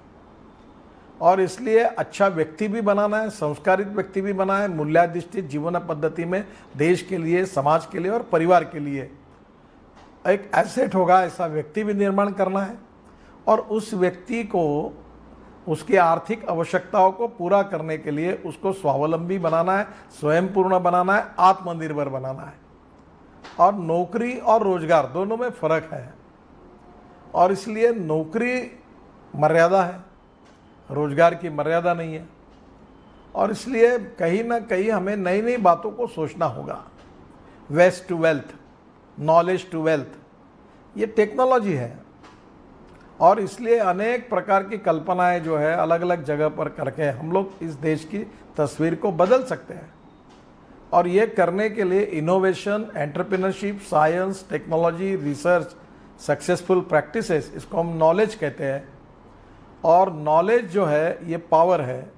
S3: और इसलिए अच्छा व्यक्ति भी बनाना है, संस्कारित व्यक्ति भी बनाना है, मूल्याधिष्ठित जीवन पद्धति में देश के लिए, समाज के लिए और परिवार के लिए एक एसेट होगा, ऐसा व्यक्ति भी निर्माण करना है। और उस व्यक्ति को उसकी आर्थिक आवश्यकताओं को पूरा करने के लिए उसको स्वावलंबी बनाना है, स्वयं पूर्ण बनाना है, आत्मनिर्भर बनाना है। और नौकरी और रोजगार दोनों में फर्क है, और इसलिए नौकरी मर्यादा है, रोजगार की मर्यादा नहीं है। और इसलिए कहीं ना कहीं हमें नई नई बातों को सोचना होगा। Waste to wealth, knowledge to wealth, ये टेक्नोलॉजी है, और इसलिए अनेक प्रकार की कल्पनाएं जो है अलग अलग जगह पर करके हम लोग इस देश की तस्वीर को बदल सकते हैं। और ये करने के लिए innovation, entrepreneurship, science, technology, research, successful practices, इसको हम नॉलेज कहते हैं। और नॉलेज जो है ये पावर है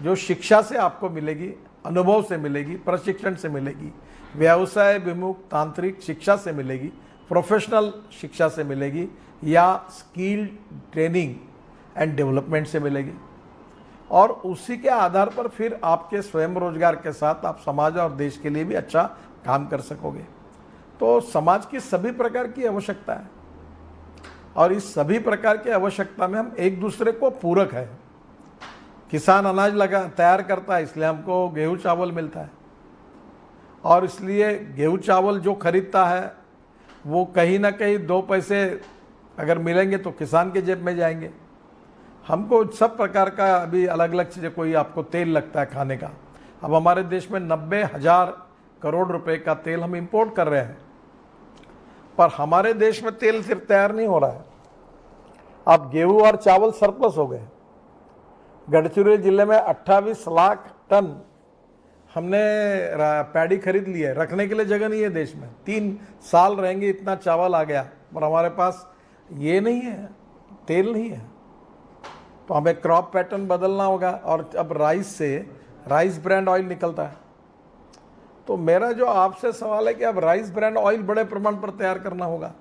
S3: जो शिक्षा से आपको मिलेगी, अनुभव से मिलेगी, प्रशिक्षण से मिलेगी, व्यवसाय विमुख तांत्रिक शिक्षा से मिलेगी, प्रोफेशनल शिक्षा से मिलेगी, या स्किल ट्रेनिंग एंड डेवलपमेंट से मिलेगी। और उसी के आधार पर फिर आपके स्वयं रोजगार के साथ आप समाज और देश के लिए भी अच्छा काम कर सकोगे। तो समाज की सभी प्रकार की आवश्यकता है, और इस सभी प्रकार की आवश्यकता में हम एक दूसरे को पूरक है। किसान अनाज तैयार करता है, इसलिए हमको गेहूं चावल मिलता है, और इसलिए गेहूँ चावल जो खरीदता है वो कहीं ना कहीं 2 पैसे अगर मिलेंगे तो किसान के जेब में जाएंगे। हमको सब प्रकार का अभी अलग अलग चीज़ें, कोई आपको तेल लगता है खाने का, अब हमारे देश में 90,000 करोड़ रुपए का तेल हम इंपोर्ट कर रहे हैं, पर हमारे देश में तेल सिर्फ तैयार नहीं हो रहा है, अब गेहूं और चावल सरप्लस हो गए। गढ़चिरौली जिले में 28 लाख टन हमने पैडी खरीद ली है, रखने के लिए जगह नहीं है देश में, 3 साल रहेंगे इतना चावल आ गया, पर हमारे पास ये नहीं है, तेल नहीं है, तो हमें क्रॉप पैटर्न बदलना होगा। और अब राइस ब्रांड ऑयल निकलता है, तो मेरा जो आपसे सवाल है कि अब राइस ब्रांड ऑयल बड़े प्रमाण पर तैयार करना होगा,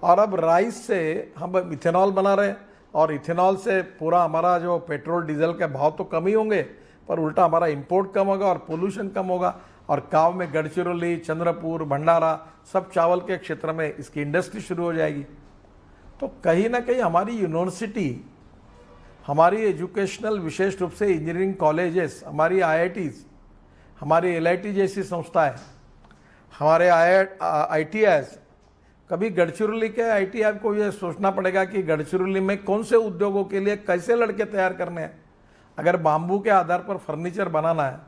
S3: और अब राइस से हम इथेनॉल बना रहे हैं, और इथेनॉल से पूरा हमारा जो पेट्रोल डीजल के भाव तो कम ही होंगे, पर उल्टा हमारा इंपोर्ट कम होगा और पोल्यूशन कम होगा। और गाँव में गढ़चिरौली, चंद्रपुर, भंडारा सब चावल के क्षेत्र में इसकी इंडस्ट्री शुरू हो जाएगी। तो कहीं ना कहीं हमारी यूनिवर्सिटी, हमारी एजुकेशनल, विशेष रूप से इंजीनियरिंग कॉलेजेस, हमारी IITs, हमारी LIT जैसी संस्थाएं, हमारे ITIs, कभी गढ़चिरौली के ITI को ये सोचना पड़ेगा कि गढ़चिरौली में कौन से उद्योगों के लिए कैसे लड़के तैयार करने हैं। अगर बाम्बू के आधार पर फर्नीचर बनाना है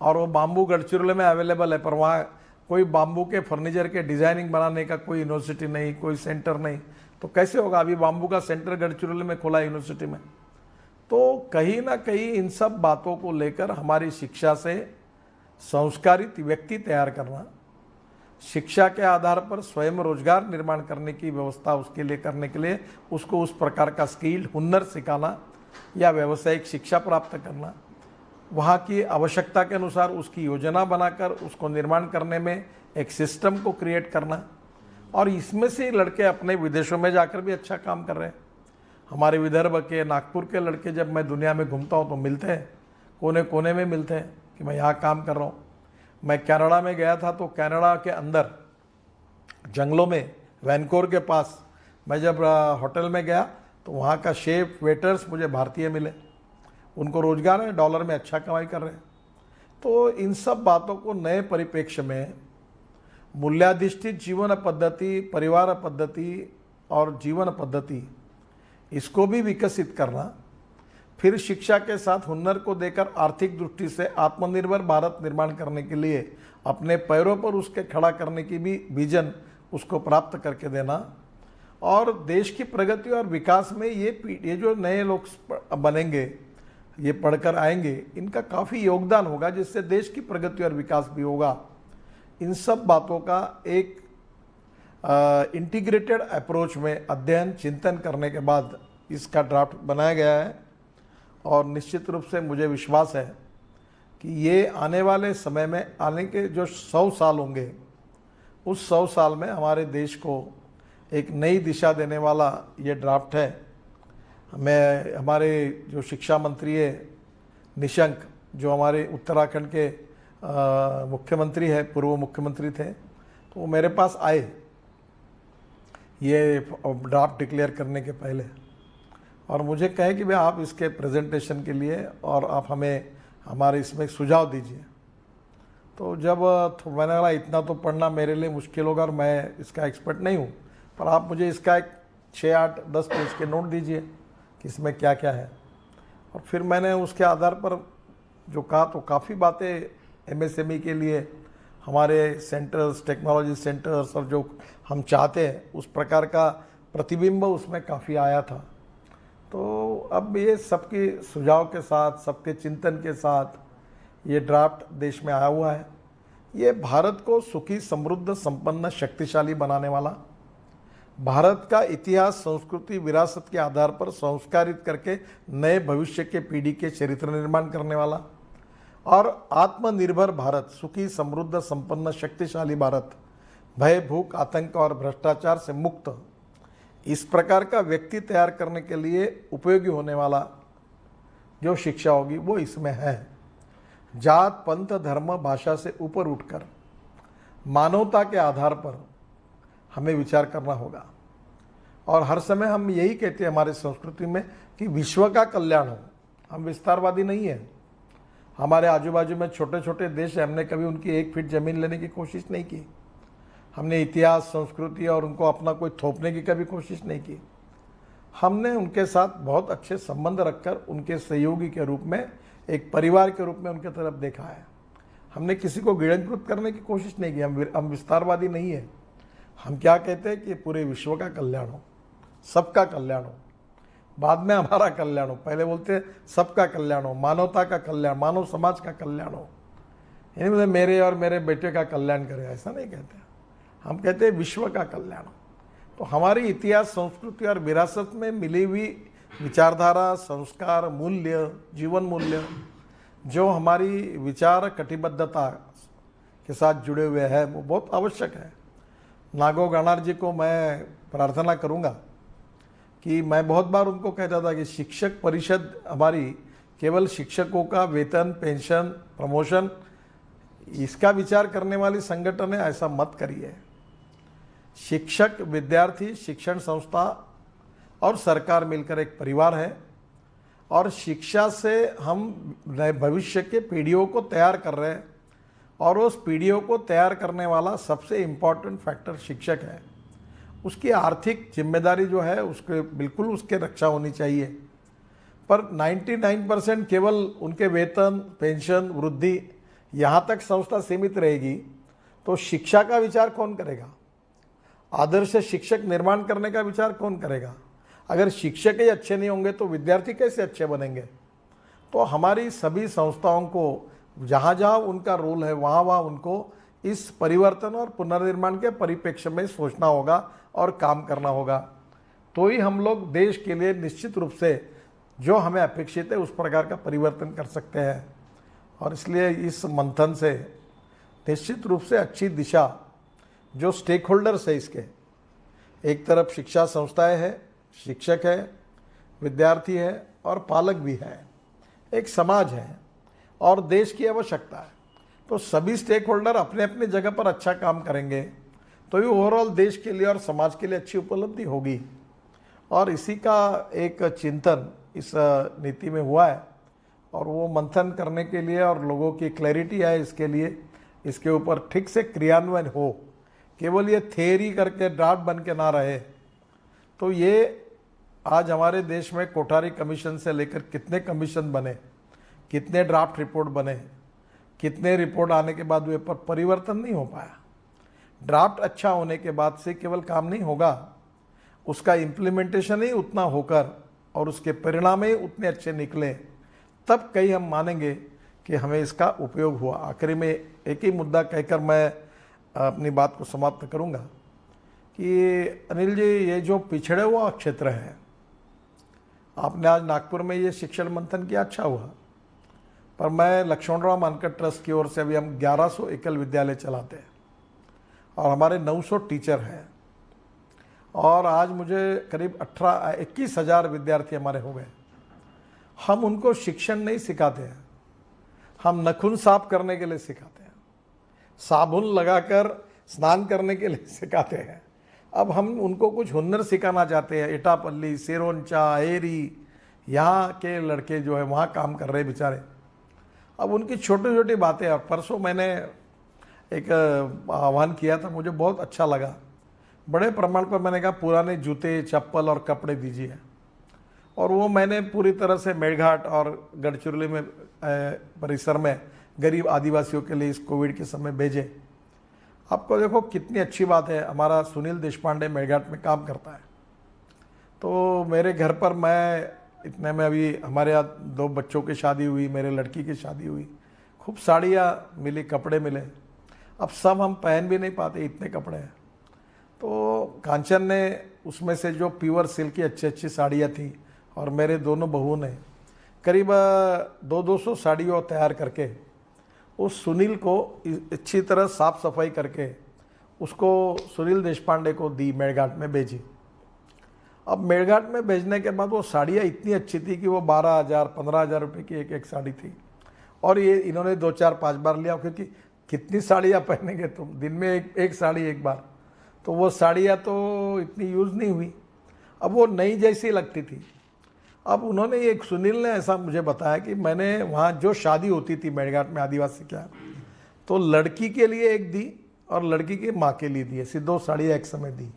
S3: और वो बाम्बू गढ़चिरौली में अवेलेबल है, पर वहाँ कोई बाम्बू के फर्नीचर के डिज़ाइनिंग बनाने का कोई यूनिवर्सिटी नहीं, कोई सेंटर नहीं, तो कैसे होगा। अभी बाम्बू का सेंटर गढ़चिरौली में खोला यूनिवर्सिटी में। तो कहीं ना कहीं इन सब बातों को लेकर हमारी शिक्षा से संस्कारित व्यक्ति तैयार करना, शिक्षा के आधार पर स्वयं रोजगार निर्माण करने की व्यवस्था उसके लिए करने के लिए उसको उस प्रकार का स्किल्ड हुनर सिखाना या व्यावसायिक शिक्षा प्राप्त करना, वहाँ की आवश्यकता के अनुसार उसकी योजना बनाकर उसको निर्माण करने में एक सिस्टम को क्रिएट करना, और इसमें से लड़के अपने विदेशों में जाकर भी अच्छा काम कर रहे हैं। हमारे विदर्भ के, नागपुर के लड़के जब मैं दुनिया में घूमता हूँ तो मिलते हैं, कोने कोने में मिलते हैं कि मैं यहाँ काम कर रहा हूँ। मैं कनाडा में गया था तो कनाडा के अंदर जंगलों में वैनकोर के पास मैं जब होटल में गया तो वहाँ का शेफ, वेटर्स मुझे भारतीय मिले, उनको रोजगार है, डॉलर में अच्छा कमाई कर रहे हैं। तो इन सब बातों को नए परिप्रेक्ष्य में मूल्याधिष्ठित जीवन पद्धति, परिवार पद्धति और जीवन पद्धति, इसको भी विकसित करना, फिर शिक्षा के साथ हुनर को देकर आर्थिक दृष्टि से आत्मनिर्भर भारत निर्माण करने के लिए अपने पैरों पर उसके खड़ा करने की भी विजन उसको प्राप्त करके देना, और देश की प्रगति और विकास में ये जो नए लोग बनेंगे, ये पढ़कर आएंगे, इनका काफ़ी योगदान होगा, जिससे देश की प्रगति और विकास भी होगा। इन सब बातों का एक इंटीग्रेटेड अप्रोच में अध्ययन चिंतन करने के बाद इसका ड्राफ्ट बनाया गया है, और निश्चित रूप से मुझे विश्वास है कि ये आने वाले समय में, आने के जो 100 साल होंगे, उस 100 साल में हमारे देश को एक नई दिशा देने वाला ये ड्राफ्ट है। मैं, हमारे जो शिक्षा मंत्री है निशंक, जो हमारे उत्तराखंड के मुख्यमंत्री है, पूर्व मुख्यमंत्री थे, तो वो मेरे पास आए ये ड्राफ्ट डिक्लेयर करने के पहले, और मुझे कहे कि भाई आप इसके प्रेजेंटेशन के लिए और आप हमें हमारे इसमें सुझाव दीजिए। तो जब मैंने कहा इतना तो पढ़ना मेरे लिए मुश्किल होगा और मैं इसका एक्सपर्ट नहीं हूँ, पर आप मुझे इसका एक 6, 8, 10 पेज के नोट दीजिए कि इसमें क्या क्या है। और फिर मैंने उसके आधार पर जो कहा, तो काफ़ी बातें MSME के लिए हमारे सेंटर्स, टेक्नोलॉजी सेंटर्स, और जो हम चाहते हैं उस प्रकार का प्रतिबिंब उसमें काफ़ी आया था। तो अब ये सबके सुझाव के साथ, सबके चिंतन के साथ ये ड्राफ्ट देश में आया हुआ है। ये भारत को सुखी, समृद्ध, संपन्न, शक्तिशाली बनाने वाला, भारत का इतिहास, संस्कृति, विरासत के आधार पर संस्कारित करके नए भविष्य के पीढ़ी के चरित्र निर्माण करने वाला, और आत्मनिर्भर भारत, सुखी, समृद्ध, संपन्न, शक्तिशाली भारत, भय, भूख, आतंक और भ्रष्टाचार से मुक्त, इस प्रकार का व्यक्ति तैयार करने के लिए उपयोगी होने वाला जो शिक्षा होगी वो इसमें है। जात, पंथ, धर्म, भाषा से ऊपर उठकर मानवता के आधार पर हमें विचार करना होगा, और हर समय हम यही कहते हैं हमारे संस्कृति में कि विश्व का कल्याण हो। हम विस्तारवादी नहीं हैं, हमारे आजू बाजू में छोटे छोटे देश हैं, हमने कभी उनकी 1 फीट ज़मीन लेने की कोशिश नहीं की। हमने इतिहास, संस्कृति और उनको अपना कोई थोपने की कभी कोशिश नहीं की। हमने उनके साथ बहुत अच्छे संबंध रखकर उनके सहयोगी के रूप में, एक परिवार के रूप में उनके तरफ देखा है। हमने किसी को गिड़ंकृत करने की कोशिश नहीं की। हम विस्तारवादी नहीं है। हम क्या कहते हैं कि पूरे विश्व का कल्याण हो, सबका कल्याण हो, बाद में हमारा कल्याण हो। पहले बोलते हैं सबका कल्याण हो, मानवता का कल्याण, मानव समाज का कल्याण हो। यानी मतलब मेरे और मेरे बेटे का कल्याण करे, ऐसा नहीं कहते। हम कहते हैं विश्व का कल्याण हो। तो हमारी इतिहास, संस्कृति और विरासत में मिली हुई विचारधारा, संस्कार, मूल्य, जीवन मूल्य, जो हमारी विचार कटिबद्धता के साथ जुड़े हुए हैं, वो बहुत आवश्यक है। नागो गणार जी को मैं प्रार्थना करूंगा कि मैं बहुत बार उनको कहता था कि शिक्षक परिषद हमारी केवल शिक्षकों का वेतन, पेंशन, प्रमोशन, इसका विचार करने वाली संगठन है, ऐसा मत करिए। शिक्षक, विद्यार्थी, शिक्षण संस्था और सरकार मिलकर एक परिवार है, और शिक्षा से हम नए भविष्य के पीढ़ियों को तैयार कर रहे हैं, और उस पीढ़ियों को तैयार करने वाला सबसे इम्पॉर्टेंट फैक्टर शिक्षक है। उसकी आर्थिक जिम्मेदारी जो है उसके बिल्कुल उसके रक्षा होनी चाहिए, पर 99% केवल उनके वेतन, पेंशन, वृद्धि यहाँ तक संस्था सीमित रहेगी तो शिक्षा का विचार कौन करेगा? आदर्श शिक्षक निर्माण करने का विचार कौन करेगा? अगर शिक्षक ही अच्छे नहीं होंगे तो विद्यार्थी कैसे अच्छे बनेंगे? तो हमारी सभी संस्थाओं को जहाँ जहाँ उनका रोल है वहाँ वहाँ उनको इस परिवर्तन और पुनर्निर्माण के परिप्रेक्ष्य में सोचना होगा और काम करना होगा। तो ही हम लोग देश के लिए निश्चित रूप से जो हमें अपेक्षित है उस प्रकार का परिवर्तन कर सकते हैं। और इसलिए इस मंथन से निश्चित रूप से अच्छी दिशा, जो स्टेक होल्डर्स है इसके, एक तरफ शिक्षा संस्थाएं हैं, शिक्षक है, विद्यार्थी है और पालक भी है, एक समाज है और देश की आवश्यकता है। तो सभी स्टेक होल्डर अपने अपने जगह पर अच्छा काम करेंगे तो ये ओवरऑल देश के लिए और समाज के लिए अच्छी उपलब्धि होगी। और इसी का एक चिंतन इस नीति में हुआ है, और वो मंथन करने के लिए और लोगों की क्लैरिटी आए इसके लिए, इसके ऊपर ठीक से क्रियान्वयन हो, केवल ये थियरी करके ड्राफ्ट बन के ना रहे। तो ये आज हमारे देश में कोठारी कमीशन से लेकर कितने कमीशन बने, कितने ड्राफ्ट रिपोर्ट बने, कितने रिपोर्ट आने के बाद वे पर परिवर्तन नहीं हो पाया। ड्राफ्ट अच्छा होने के बाद से केवल काम नहीं होगा, उसका इम्प्लीमेंटेशन ही उतना होकर और उसके परिणाम ही उतने अच्छे निकले, तब कहीं हम मानेंगे कि हमें इसका उपयोग हुआ। आखिरी में एक ही मुद्दा कहकर मैं अपनी बात को समाप्त करूंगा कि अनिल जी, ये जो पिछड़े हुआ क्षेत्र है, आपने आज नागपुर में ये शिक्षण मंथन किया, अच्छा हुआ, पर मैं लक्ष्मणराव मानकर ट्रस्ट की ओर से अभी हम 1100 एकल विद्यालय चलाते हैं और हमारे 900 टीचर हैं, और आज मुझे करीब 21,000 विद्यार्थी हमारे हो गए। हम उनको शिक्षण नहीं सिखाते हैं, हम नखून साफ करने के लिए सिखाते हैं, साबुन लगाकर स्नान करने के लिए सिखाते हैं। अब हम उनको कुछ हुनर सिखाना चाहते हैं। एटापल्ली, सिरोंचा, एरी, यहाँ के लड़के जो है वहाँ काम कर रहे बेचारे। अब उनकी छोटी छोटी बातें, और परसों मैंने एक आह्वान किया था, मुझे बहुत अच्छा लगा। बड़े प्रमाण पर मैंने कहा पुराने जूते, चप्पल और कपड़े दीजिए, और वो मैंने पूरी तरह से मेड़घाट और गढ़चिरौली में परिसर में गरीब आदिवासियों के लिए इस कोविड के समय भेजे। आपको देखो कितनी अच्छी बात है, हमारा सुनील देशपांडे मेड़घाट में काम करता है। तो मेरे घर पर मैं इतने में अभी हमारे यहाँ 2 बच्चों की शादी हुई, मेरे लड़की की शादी हुई, खूब साड़ियाँ मिली, कपड़े मिले। अब सब हम पहन भी नहीं पाते, इतने कपड़े हैं। तो कांचन ने उसमें से जो प्योर सिल्क की अच्छी अच्छी साड़ियाँ थी, और मेरे दोनों बहू ने करीब 200 साड़ियों तैयार करके उस सुनील को अच्छी तरह साफ सफाई करके उसको सुनील देशपांडे को दी, मेड़घाट में भेजी। अब मेड़घाट में भेजने के बाद वो साड़ियाँ इतनी अच्छी थी कि वो 12,000 15,000 रुपये की एक एक साड़ी थी, और ये इन्होंने 2 4 5 बार लिया, क्योंकि कितनी साड़ियाँ पहनेंगे तुम, दिन में एक साड़ी एक बार। तो वो साड़ियाँ तो इतनी यूज़ नहीं हुई, अब वो नई जैसी लगती थी। अब उन्होंने एक सुनील ने ऐसा मुझे बताया कि मैंने वहाँ जो शादी होती थी मेड़घाट में आदिवासी क्या, तो लड़की के लिए एक दी और लड़की की माँ के लिए दी, ऐसी 2 साड़ियाँ एक समय दी।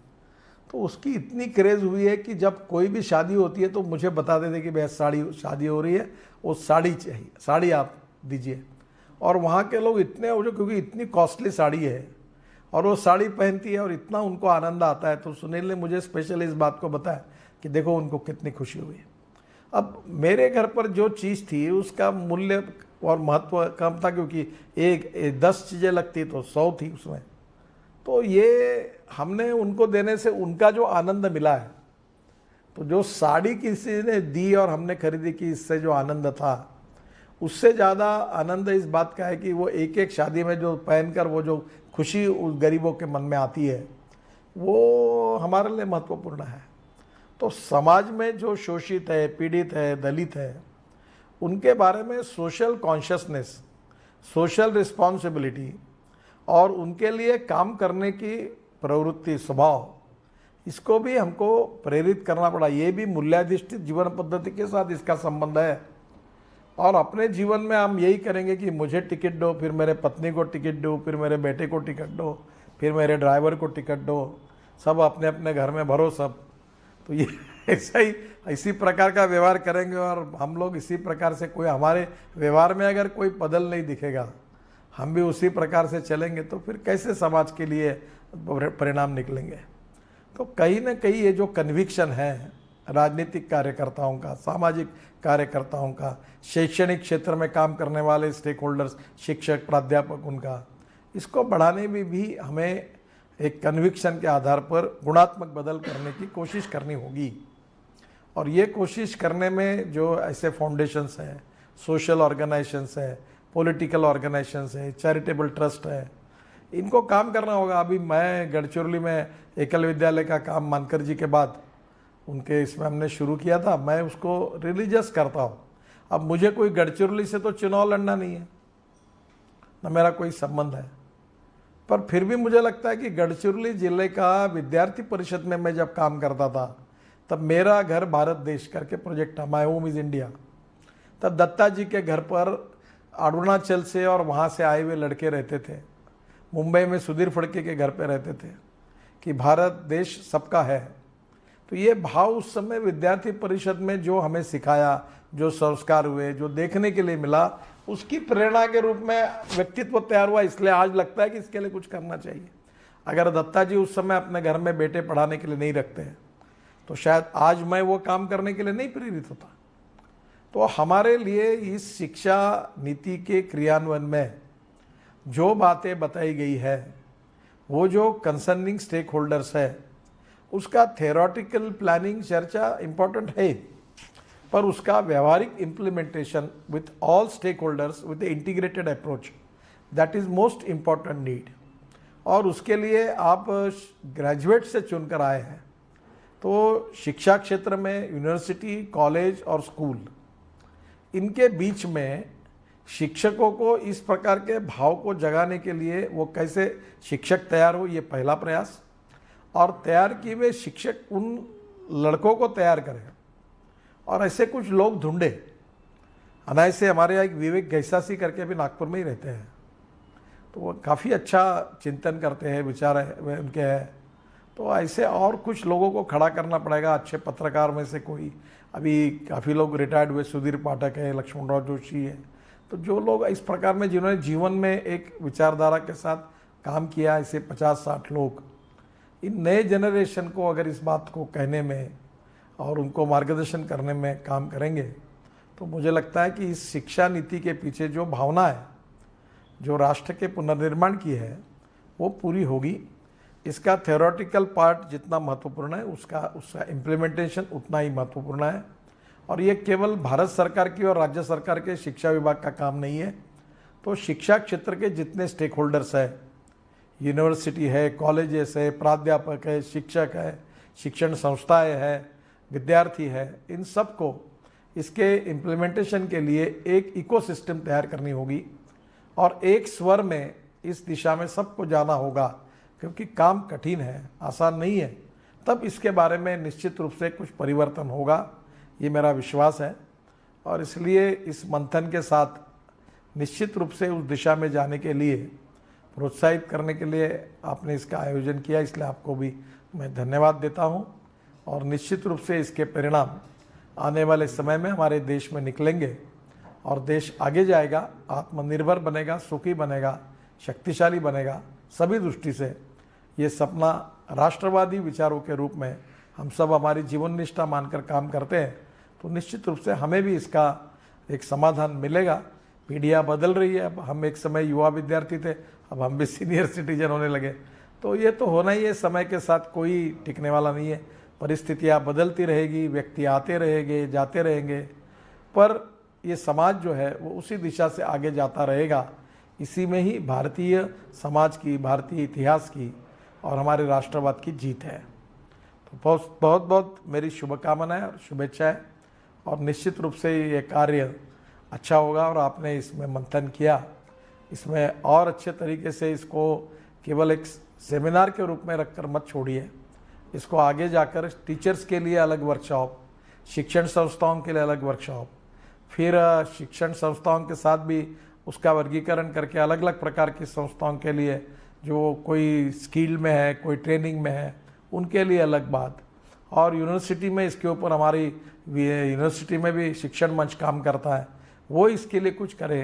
S3: तो उसकी इतनी क्रेज़ हुई है कि जब कोई भी शादी होती है तो मुझे बता देते कि भैया शादी हो रही है, वो साड़ी चाहिए, साड़ी आप दीजिए। और वहाँ के लोग इतने हो जो, क्योंकि इतनी कॉस्टली साड़ी है और वो साड़ी पहनती है और इतना उनको आनंद आता है। तो सुनील ने मुझे स्पेशल इस बात को बताया कि देखो उनको कितनी खुशी हुई। अब मेरे घर पर जो चीज़ थी उसका मूल्य और महत्व कम था, क्योंकि 10 चीज़ें लगती तो 100 थी उसमें। तो ये हमने उनको देने से उनका जो आनंद मिला है, तो जो साड़ी किसी ने दी और हमने खरीदी की, इससे जो आनंद था उससे ज़्यादा आनंद इस बात का है कि वो एक एक शादी में जो पहनकर वो जो खुशी उस गरीबों के मन में आती है, वो हमारे लिए महत्वपूर्ण है। तो समाज में जो शोषित है, पीड़ित है, दलित है, उनके बारे में सोशल कॉन्शियसनेस, सोशल रिस्पॉन्सिबिलिटी और उनके लिए काम करने की प्रवृत्ति, स्वभाव, इसको भी हमको प्रेरित करना पड़ा। ये भी मूल्याधिष्ठित जीवन पद्धति के साथ इसका संबंध है। और अपने जीवन में हम यही करेंगे कि मुझे टिकट दो, फिर मेरे पत्नी को टिकट दो, फिर मेरे बेटे को टिकट दो, फिर मेरे ड्राइवर को टिकट दो, सब अपने अपने घर में भरो सब। तो ये ऐसा ही इसी प्रकार का व्यवहार करेंगे और हम लोग इसी प्रकार से, कोई हमारे व्यवहार में अगर कोई बदल नहीं दिखेगा, हम भी उसी प्रकार से चलेंगे, तो फिर कैसे समाज के लिए परिणाम निकलेंगे। तो कहीं ना कहीं ये जो कन्विक्शन है राजनीतिक कार्यकर्ताओं का, सामाजिक कार्यकर्ताओं का, शैक्षणिक क्षेत्र में काम करने वाले स्टेक होल्डर्स, शिक्षक, प्राध्यापक, उनका, इसको बढ़ाने में भी हमें एक कन्विक्शन के आधार पर गुणात्मक बदल करने की कोशिश करनी होगी। और ये कोशिश करने में जो ऐसे फाउंडेशंस हैं, सोशल ऑर्गेनाइजेशंस हैं, पॉलिटिकल ऑर्गेनाइजेशंस हैं, चैरिटेबल ट्रस्ट है, इनको काम करना होगा। अभी मैं गढ़चिरौली में एकल विद्यालय का काम मानकर जी के बाद उनके इसमें हमने शुरू किया था, मैं उसको रिलीजियस करता हूँ। अब मुझे कोई गढ़चिरौली से तो चुनाव लड़ना नहीं है, ना मेरा कोई संबंध है, पर फिर भी मुझे लगता है कि गढ़चिरौली जिले का विद्यार्थी परिषद में मैं जब काम करता था, तब मेरा घर भारत देश करके प्रोजेक्ट था, माय होम इज़ इंडिया। तब दत्ता जी के घर पर अरुणाचल से और वहाँ से आए हुए लड़के रहते थे, मुंबई में सुधीर फड़के के घर पे रहते थे कि भारत देश सबका है। तो ये भाव उस समय विद्यार्थी परिषद में जो हमें सिखाया, जो संस्कार हुए, जो देखने के लिए मिला, उसकी प्रेरणा के रूप में व्यक्तित्व तैयार हुआ। इसलिए आज लगता है कि इसके लिए कुछ करना चाहिए। अगर दत्ता जी उस समय अपने घर में बेटे पढ़ाने के लिए नहीं रखते हैं, तो शायद आज मैं वो काम करने के लिए नहीं प्रेरित होता। तो हमारे लिए इस शिक्षा नीति के क्रियान्वयन में जो बातें बताई गई है, वो जो कंसर्निंग स्टेक होल्डर्स है, उसका थ्योरेटिकल प्लानिंग चर्चा इम्पॉर्टेंट है, पर उसका व्यवहारिक implementation with all stakeholders with integrated approach, that is most important need. और उसके लिए आप ग्रेजुएट से चुनकर आए हैं, तो शिक्षा क्षेत्र में यूनिवर्सिटी, कॉलेज और स्कूल, इनके बीच में शिक्षकों को इस प्रकार के भाव को जगाने के लिए वो कैसे शिक्षक तैयार हो, ये पहला प्रयास। और तैयार किए हुए शिक्षक उन लड़कों को तैयार करें और ऐसे कुछ लोग ढूंढे। अनायसे हमारे यहाँ एक विवेक गैसासी करके भी नागपुर में ही रहते हैं, तो वो काफ़ी अच्छा चिंतन करते हैं, विचार है उनके हैं। तो ऐसे और कुछ लोगों को खड़ा करना पड़ेगा, अच्छे पत्रकार में से कोई। अभी काफ़ी लोग रिटायर्ड हुए, सुधीर पाठक है, लक्ष्मणराव जोशी है। तो जो लोग इस प्रकार में जिन्होंने जीवन में एक विचारधारा के साथ काम किया, ऐसे 50-60 लोग, इन नए जनरेशन को अगर इस बात को कहने में और उनको मार्गदर्शन करने में काम करेंगे, तो मुझे लगता है कि इस शिक्षा नीति के पीछे जो भावना है, जो राष्ट्र के पुनर्निर्माण की है, वो पूरी होगी। इसका थ्योरेटिकल पार्ट जितना महत्वपूर्ण है, उसका इम्प्लीमेंटेशन उतना ही महत्वपूर्ण है। और ये केवल भारत सरकार की और राज्य सरकार के शिक्षा विभाग का काम नहीं है। तो शिक्षा क्षेत्र के जितने स्टेक होल्डर्स है, यूनिवर्सिटी है, कॉलेजेस है, प्राध्यापक है, शिक्षक है, शिक्षण संस्थाएं है, विद्यार्थी है, इन सब को इसके इम्प्लीमेंटेशन के लिए एक इकोसिस्टम तैयार करनी होगी और एक स्वर में इस दिशा में सबको जाना होगा, क्योंकि काम कठिन है, आसान नहीं है। तब इसके बारे में निश्चित रूप से कुछ परिवर्तन होगा। ये मेरा विश्वास है। और इसलिए इस मंथन के साथ निश्चित रूप से उस दिशा में जाने के लिए प्रोत्साहित करने के लिए आपने इसका आयोजन किया, इसलिए आपको भी मैं धन्यवाद देता हूँ। और निश्चित रूप से इसके परिणाम आने वाले समय में हमारे देश में निकलेंगे और देश आगे जाएगा, आत्मनिर्भर बनेगा, सुखी बनेगा, शक्तिशाली बनेगा। सभी दृष्टि से ये सपना राष्ट्रवादी विचारों के रूप में हम सब हमारी जीवन निष्ठा मानकर काम करते हैं तो निश्चित रूप से हमें भी इसका एक समाधान मिलेगा। पीढ़ियाँ बदल रही है, अब हम एक समय युवा विद्यार्थी थे, अब हम भी सीनियर सिटीजन होने लगे, तो ये तो होना ही है। समय के साथ कोई टिकने वाला नहीं है, परिस्थितियाँ बदलती रहेगी, व्यक्ति आते रहेंगे, जाते रहेंगे, पर ये समाज जो है वो उसी दिशा से आगे जाता रहेगा। इसी में ही भारतीय समाज की, भारतीय इतिहास की और हमारे राष्ट्रवाद की जीत है। तो बहुत बहुत बहुत मेरी शुभकामनाएं और शुभेच्छाएं। और निश्चित रूप से ये कार्य अच्छा होगा और आपने इसमें मंथन किया, इसमें और अच्छे तरीके से इसको केवल एक सेमिनार के रूप में रखकर मत छोड़िए, इसको आगे जाकर टीचर्स के लिए अलग वर्कशॉप, शिक्षण संस्थाओं के लिए अलग वर्कशॉप, फिर शिक्षण संस्थाओं के साथ भी उसका वर्गीकरण करके अलग अलग प्रकार की संस्थाओं के लिए जो कोई स्किल में है, कोई ट्रेनिंग में है, उनके लिए अलग बात। और यूनिवर्सिटी में इसके ऊपर हमारी यूनिवर्सिटी में भी शिक्षण मंच काम करता है, वो इसके लिए कुछ करे।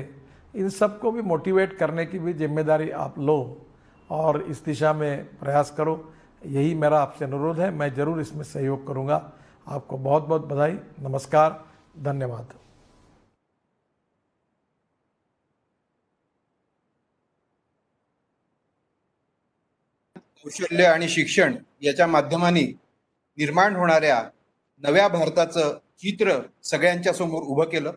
S3: इन सबको भी मोटिवेट करने की भी जिम्मेदारी आप लो और इस दिशा में प्रयास करो, यही मेरा आपसे अनुरोध है। मैं ज़रूर इसमें सहयोग करूँगा। आपको बहुत बहुत बधाई, नमस्कार, धन्यवाद।
S2: कौशल्य आणि शिक्षण याच्या माध्यमाने निर्माण होणाऱ्या नव्या भारताचं चित्र सगळ्यांच्या समोर उभं केलं।